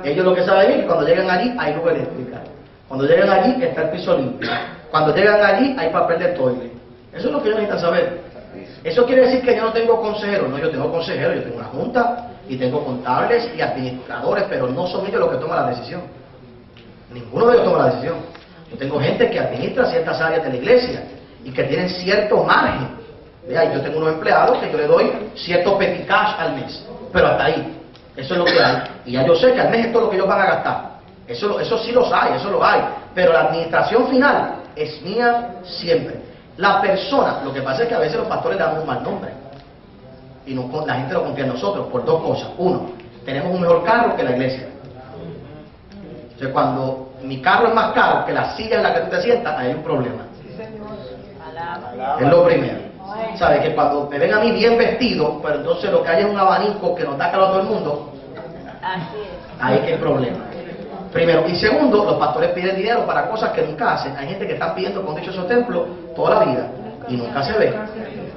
Ellos lo que saben es que cuando llegan allí hay luz eléctrica. Cuando llegan allí está el piso limpio. Cuando llegan allí hay papel de toile. Eso es lo que ellos necesitan saber. ¿Eso quiere decir que yo no tengo consejeros? No, yo tengo consejeros, yo tengo una junta y tengo contables y administradores, pero no son ellos los que toman la decisión. Ninguno de ellos toma la decisión. Yo tengo gente que administra ciertas áreas de la iglesia y que tienen cierto margen. Vea, yo tengo unos empleados que yo le doy cierto petit cash al mes, pero hasta ahí. Eso es lo que hay. Y ya yo sé que al mes esto es lo que ellos van a gastar. Eso sí los hay, eso lo hay. Pero la administración final es mía siempre. La persona, lo que pasa es que a veces los pastores le damos un mal nombre. Y no, la gente lo confía en nosotros por dos cosas. Uno, tenemos un mejor carro que la iglesia. Entonces cuando mi carro es más caro que la silla en la que tú te sientas, hay un problema. Es lo primero. ¿Sabes? Que cuando me ven a mí bien vestido, pero entonces lo que hay es un abanico que nos da calor a todo el mundo, ahí que hay problema. Primero. Y segundo, los pastores piden dinero para cosas que nunca hacen. Hay gente que está pidiendo con dichosos templos toda la vida y nunca se ve.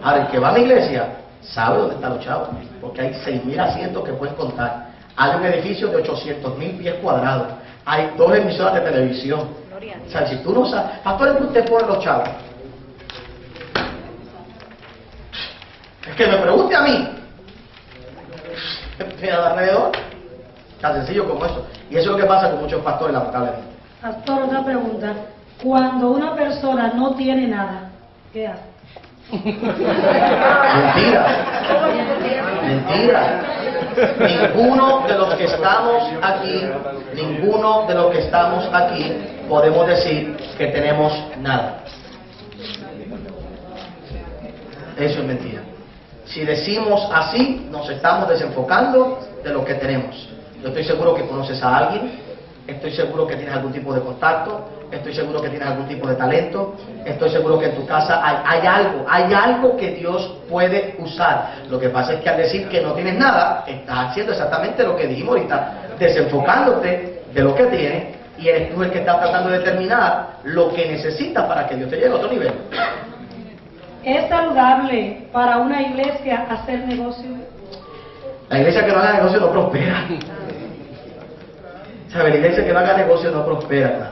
Ahora, el que va a mi iglesia sabe dónde están los chavos, porque hay 6.000 asientos que pueden contar. Hay un edificio de 800.000 pies cuadrados. Hay 2 emisoras de televisión. O sea, si tú no sabes, pastor, ¿en qué usted pone los chavos? Es que me pregunte a mí. Mira alrededor. Tan sencillo como eso. Y eso es lo que pasa con muchos pastores, lamentablemente. Pastor, otra pregunta. Cuando una persona no tiene nada, ¿qué hace? Mentira. Mentira. Ninguno de los que estamos aquí podemos decir que tenemos nada. Eso es mentira. Si decimos así, nos estamos desenfocando de lo que tenemos. Yo estoy seguro que conoces a alguien, estoy seguro que tienes algún tipo de contacto, estoy seguro que tienes algún tipo de talento, estoy seguro que en tu casa hay algo que Dios puede usar. Lo que pasa es que al decir que no tienes nada, estás haciendo exactamente lo que dijimos ahorita, desenfocándote de lo que tienes, y eres tú el que está tratando de determinar lo que necesitas para que Dios te lleve a otro nivel. ¿Es saludable para una iglesia hacer negocio? La iglesia que no haga negocio no prospera. ¿Sabe? La iglesia que no haga negocio no prospera.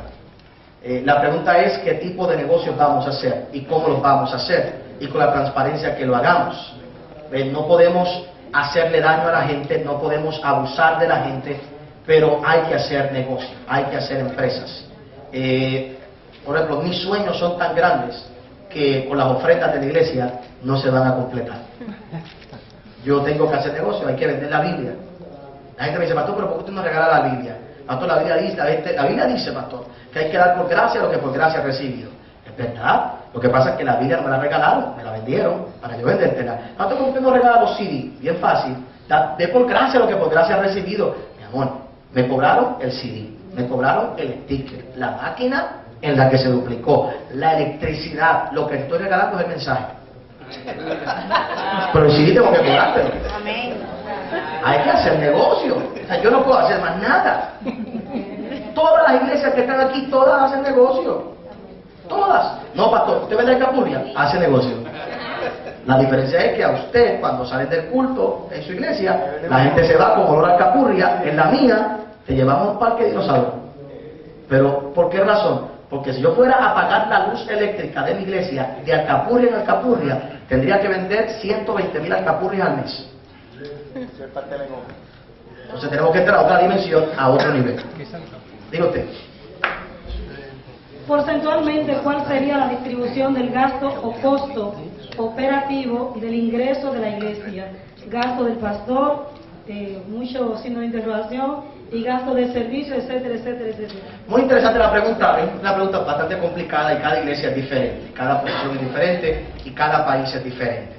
La pregunta es qué tipo de negocios vamos a hacer y cómo los vamos a hacer y con la transparencia que lo hagamos. No podemos hacerle daño a la gente, no podemos abusar de la gente, pero hay que hacer negocio, hay que hacer empresas. Por ejemplo, mis sueños son tan grandes que con las ofrendas de la iglesia no se van a completar. Yo tengo que hacer negocio, hay que vender la Biblia. La gente me dice, pastor, pero ¿por qué usted no regala la Biblia? Pastor, la Biblia dice, pastor, que hay que dar por gracia lo que por gracia he recibido. Es verdad. Lo que pasa es que la Biblia no me la regalaron, me la vendieron para yo vendértela. Pastor, ¿por qué usted no regala los CD? Bien fácil. De por gracia lo que por gracia he recibido. Mi amor, me cobraron el CD, me cobraron el sticker, la máquina en la que se duplicó, la electricidad. Lo que estoy regalando es el mensaje. Pero el CD tengo que cobrártelo. Hay que hacer negocio. O sea, yo no puedo hacer más nada. Todas las iglesias que están aquí, todas hacen negocio. Todas. No, pastor, ¿usted vende alcapurria? Hace negocio. La diferencia es que a usted, cuando salen del culto en su iglesia, la gente se va con olor a alcapurria. En la mía, te llevamos a un parque de dinosaurios. Pero, ¿por qué razón? Porque si yo fuera a pagar la luz eléctrica de mi iglesia de alcapurria en alcapurria, tendría que vender 120.000 alcapurrias al mes. Entonces tenemos que entrar a otra dimensión, a otro nivel. Diga usted. Porcentualmente, ¿cuál sería la distribución del gasto o costo operativo del ingreso de la iglesia? Gasto del pastor, mucho signo de interrogación, y gasto de servicio, etcétera, etcétera, etcétera. Muy interesante la pregunta, es una pregunta bastante complicada y cada iglesia es diferente, cada posición es diferente y cada país es diferente.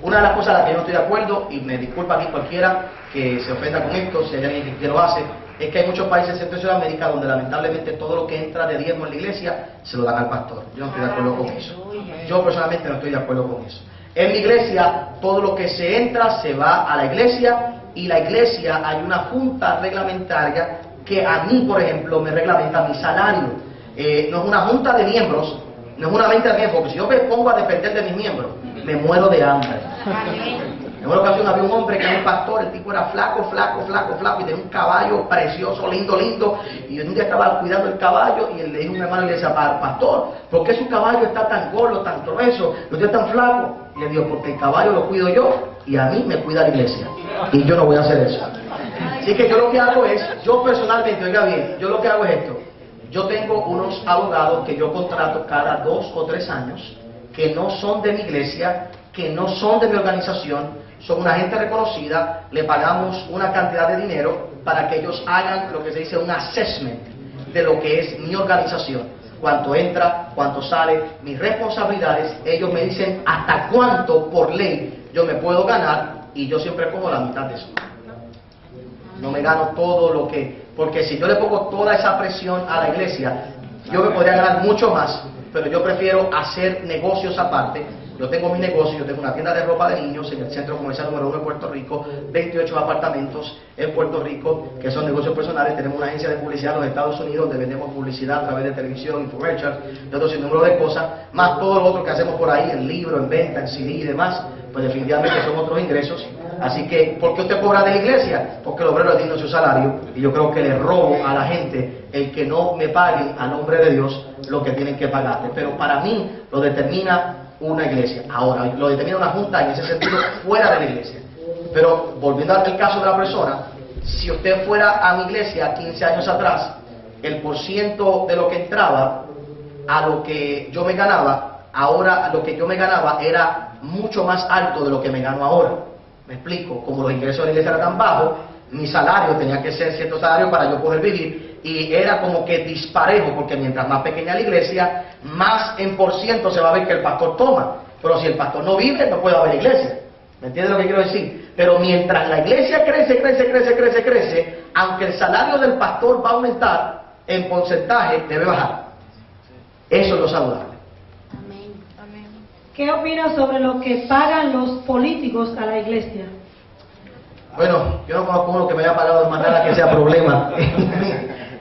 Una de las cosas a las que yo no estoy de acuerdo, y me disculpa aquí cualquiera que se ofenda con esto, si hay alguien que lo hace, es que hay muchos países en Centro y Sudamérica donde lamentablemente todo lo que entra de diezmo en la iglesia se lo dan al pastor. Yo no estoy de acuerdo con eso. Yo personalmente no estoy de acuerdo con eso. En mi iglesia, todo lo que se entra se va a la iglesia, y la iglesia hay una junta reglamentaria que a mí, por ejemplo, me reglamenta mi salario. No es una junta de miembros, no es una mente de miembros, porque si yo me pongo a depender de mis miembros, me muero de hambre. En una ocasión había un hombre que era un pastor, el tipo era flaco, y tenía un caballo precioso, lindo, y un día estaba cuidando el caballo, y le dijo a un hermano y le decía, pastor, ¿por qué su caballo está tan gordo, tan grueso, y usted tan flaco? Y le dijo, porque el caballo lo cuido yo, y a mí me cuida la iglesia, y yo no voy a hacer eso. Así que yo lo que hago es, yo personalmente, oiga bien, yo lo que hago es esto. Yo tengo unos abogados que yo contrato cada 2 o 3 años, que no son de mi iglesia, que no son de mi organización, son una gente reconocida, le pagamos una cantidad de dinero para que ellos hagan lo que se dice un assessment de lo que es mi organización. Cuánto entra, cuánto sale, mis responsabilidades, ellos me dicen hasta cuánto por ley yo me puedo ganar, y yo siempre pongo la mitad de eso. No me gano todo lo que... Porque si yo le pongo toda esa presión a la iglesia, yo me podría ganar mucho más, pero yo prefiero hacer negocios aparte. Yo tengo mi negocio, yo tengo una tienda de ropa de niños en el centro comercial número 1 de Puerto Rico, 28 apartamentos en Puerto Rico, que son negocios personales. Tenemos una agencia de publicidad en los Estados Unidos donde vendemos publicidad a través de televisión, infomercial, de otro sinnúmero de cosas, más todo lo otro que hacemos por ahí, en libro, en venta, en CD y demás. pues definitivamente son otros ingresos. Así que, ¿por qué usted cobra de la iglesia? Porque el obrero es digno de su salario, y yo creo que le robo a la gente el que no me paguen a nombre de Dios lo que tienen que pagarte. Pero para mí lo determina una iglesia. Ahora, lo determina una junta en ese sentido fuera de la iglesia. Pero volviendo al caso de la persona, si usted fuera a mi iglesia 15 años atrás, el % de lo que entraba a lo que yo me ganaba, ahora lo que yo me ganaba era mucho más alto de lo que me gano ahora. Me explico, como los ingresos de la iglesia eran tan bajos, mi salario tenía que ser cierto salario para yo poder vivir, y era como que disparejo, porque mientras más pequeña la iglesia, más en % se va a ver que el pastor toma. Pero si el pastor no vive, no puede haber iglesia. ¿Me entiendes lo que quiero decir? Pero mientras la iglesia crece, aunque el salario del pastor va a aumentar, en porcentaje debe bajar. Eso es lo saludable. ¿Qué opinas sobre lo que pagan los políticos a la iglesia? Bueno, yo no conozco uno que me haya pagado de manera que sea problema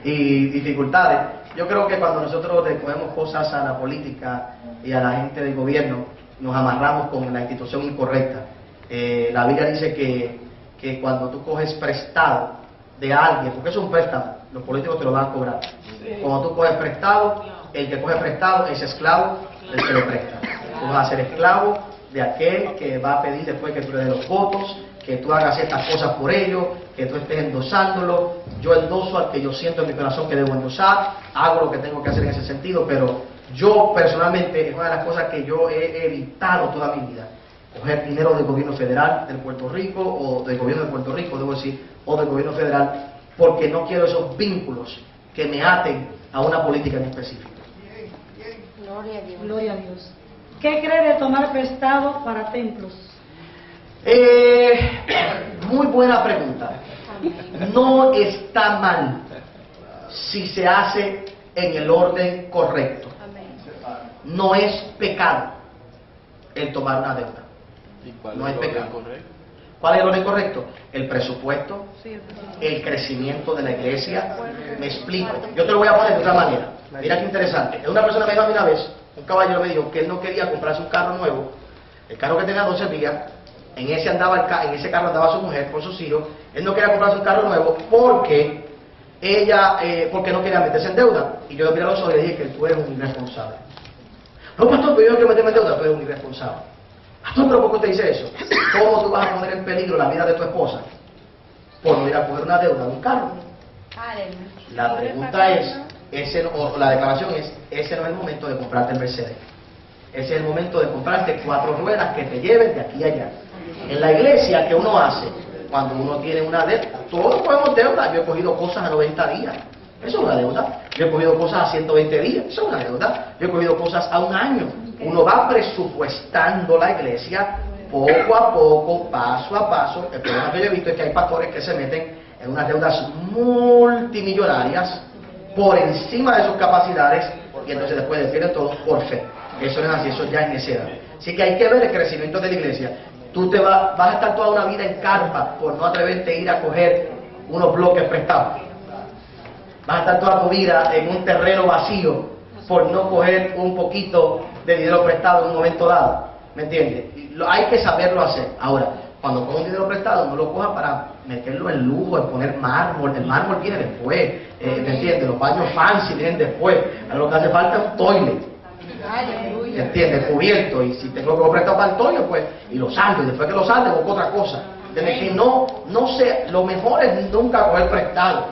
y dificultades. Yo creo que cuando nosotros le cogemos cosas a la política y a la gente del gobierno, nos amarramos con la institución incorrecta. La Biblia dice que cuando tú coges prestado de alguien, porque eso es un préstamo, los políticos te lo van a cobrar. Cuando tú coges prestado, el que coge prestado es esclavo del que lo presta. Tú vas a ser esclavo de aquel que va a pedir después que tú le des los votos, que tú hagas estas cosas por ellos, que tú estés endosándolo. Yo endoso al que yo siento en mi corazón que debo endosar, hago lo que tengo que hacer en ese sentido, pero yo personalmente, es una de las cosas que yo he evitado toda mi vida, coger dinero del gobierno federal de Puerto Rico, o del gobierno de Puerto Rico, debo decir, o del gobierno federal, porque no quiero esos vínculos que me aten a una política en específico. Gloria a Dios. Gloria a Dios. ¿Qué cree de tomar prestado para templos? Muy buena pregunta. No está mal si se hace en el orden correcto. No es pecado el tomar una deuda. No es pecado. ¿Cuál es el orden correcto? El presupuesto, el crecimiento de la iglesia. Me explico. Yo te lo voy a poner de otra manera. Mira qué interesante. Una persona me dijo a mí una vez, un caballero me dijo que él no quería comprarse un carro nuevo. El carro que tenía 12 días, en ese carro andaba su mujer con sus hijos. Él no quería comprarse un carro nuevo porque porque no quería meterse en deuda. Y yo le miré a los ojos y le dije que tú eres un irresponsable. No, pastor, pero yo no quiero meterme en deuda, tú eres un irresponsable. Pastor, pero ¿por qué usted dice eso? ¿Cómo tú vas a poner en peligro la vida de tu esposa por no ir a coger una deuda de un carro? La pregunta es, la declaración es, ese no es el momento de comprarte el Mercedes. Ese es el momento de comprarte 4 ruedas que te lleven de aquí a allá. En la iglesia, ¿qué uno hace? Cuando uno tiene una deuda, todos cogemos deuda. Yo he cogido cosas a 90 días. Eso es una deuda. Yo he cogido cosas a 120 días. Eso es una deuda. Yo he cogido cosas a 1 año. Uno va presupuestando la iglesia poco a poco, paso a paso. El problema que yo he visto es que hay pastores que se meten en unas deudas multimillonarias por encima de sus capacidades, y entonces después le pierden todo por fe. Eso no es así, eso ya es necedad. Así que hay que ver el crecimiento de la iglesia. Tú vas a estar toda una vida en carpa por no atreverte a ir a coger unos bloques prestados. Vas a estar toda tu vida en un terreno vacío por no coger un poquito de dinero prestado en un momento dado. ¿Me entiendes? Hay que saberlo hacer. Ahora, cuando cojas un dinero prestado, no lo cojas para meterlo en lujo, en poner mármol. El mármol viene después. ¿Me entiendes? Los baños fancy vienen después. A lo que hace falta es un toilet. ¿Me entiendes? Cubierto. Y si tengo que prestar para el toilet, pues, y lo saldo. Y después que lo saldo, busco otra cosa. ¿Entiendes? Que no sé, lo mejor es nunca coger prestado.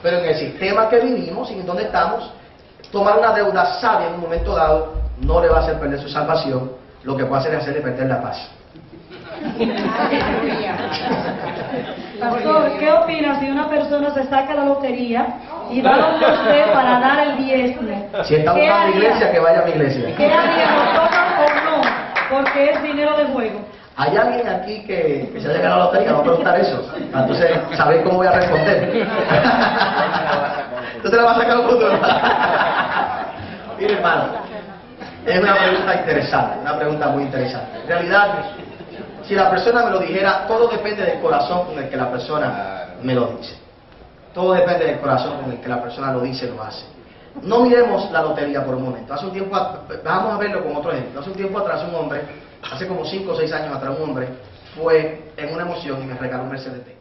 Pero en el sistema que vivimos y en donde estamos, tomar una deuda sabia en un momento dado no le va a hacer perder su salvación. Lo que puede hacer es hacerle perder la paz. Pastor, ¿qué opina si una persona se saca la lotería y va donde usted para dar el diezmo? Si está buscando iglesia, que vaya a mi iglesia. ¿Qué haría? ¿Lo toman o no? Porque es dinero de juego. ¿Hay alguien aquí que se haya ganado la lotería? Vamos a preguntar eso. Entonces, ¿sabéis cómo voy a responder? Entonces la vas a sacar un futuro. Mire, hermano, es una pregunta interesante, una pregunta muy interesante. En realidad, si la persona me lo dijera, todo depende del corazón con el que la persona me lo dice. Todo depende del corazón con el que la persona lo dice y lo hace. No miremos la lotería por un momento. Hace un tiempo, vamos a verlo con otro ejemplo. Hace un tiempo atrás un hombre, hace como 5 o 6 años atrás un hombre, fue en una emoción y me regaló un Mercedes.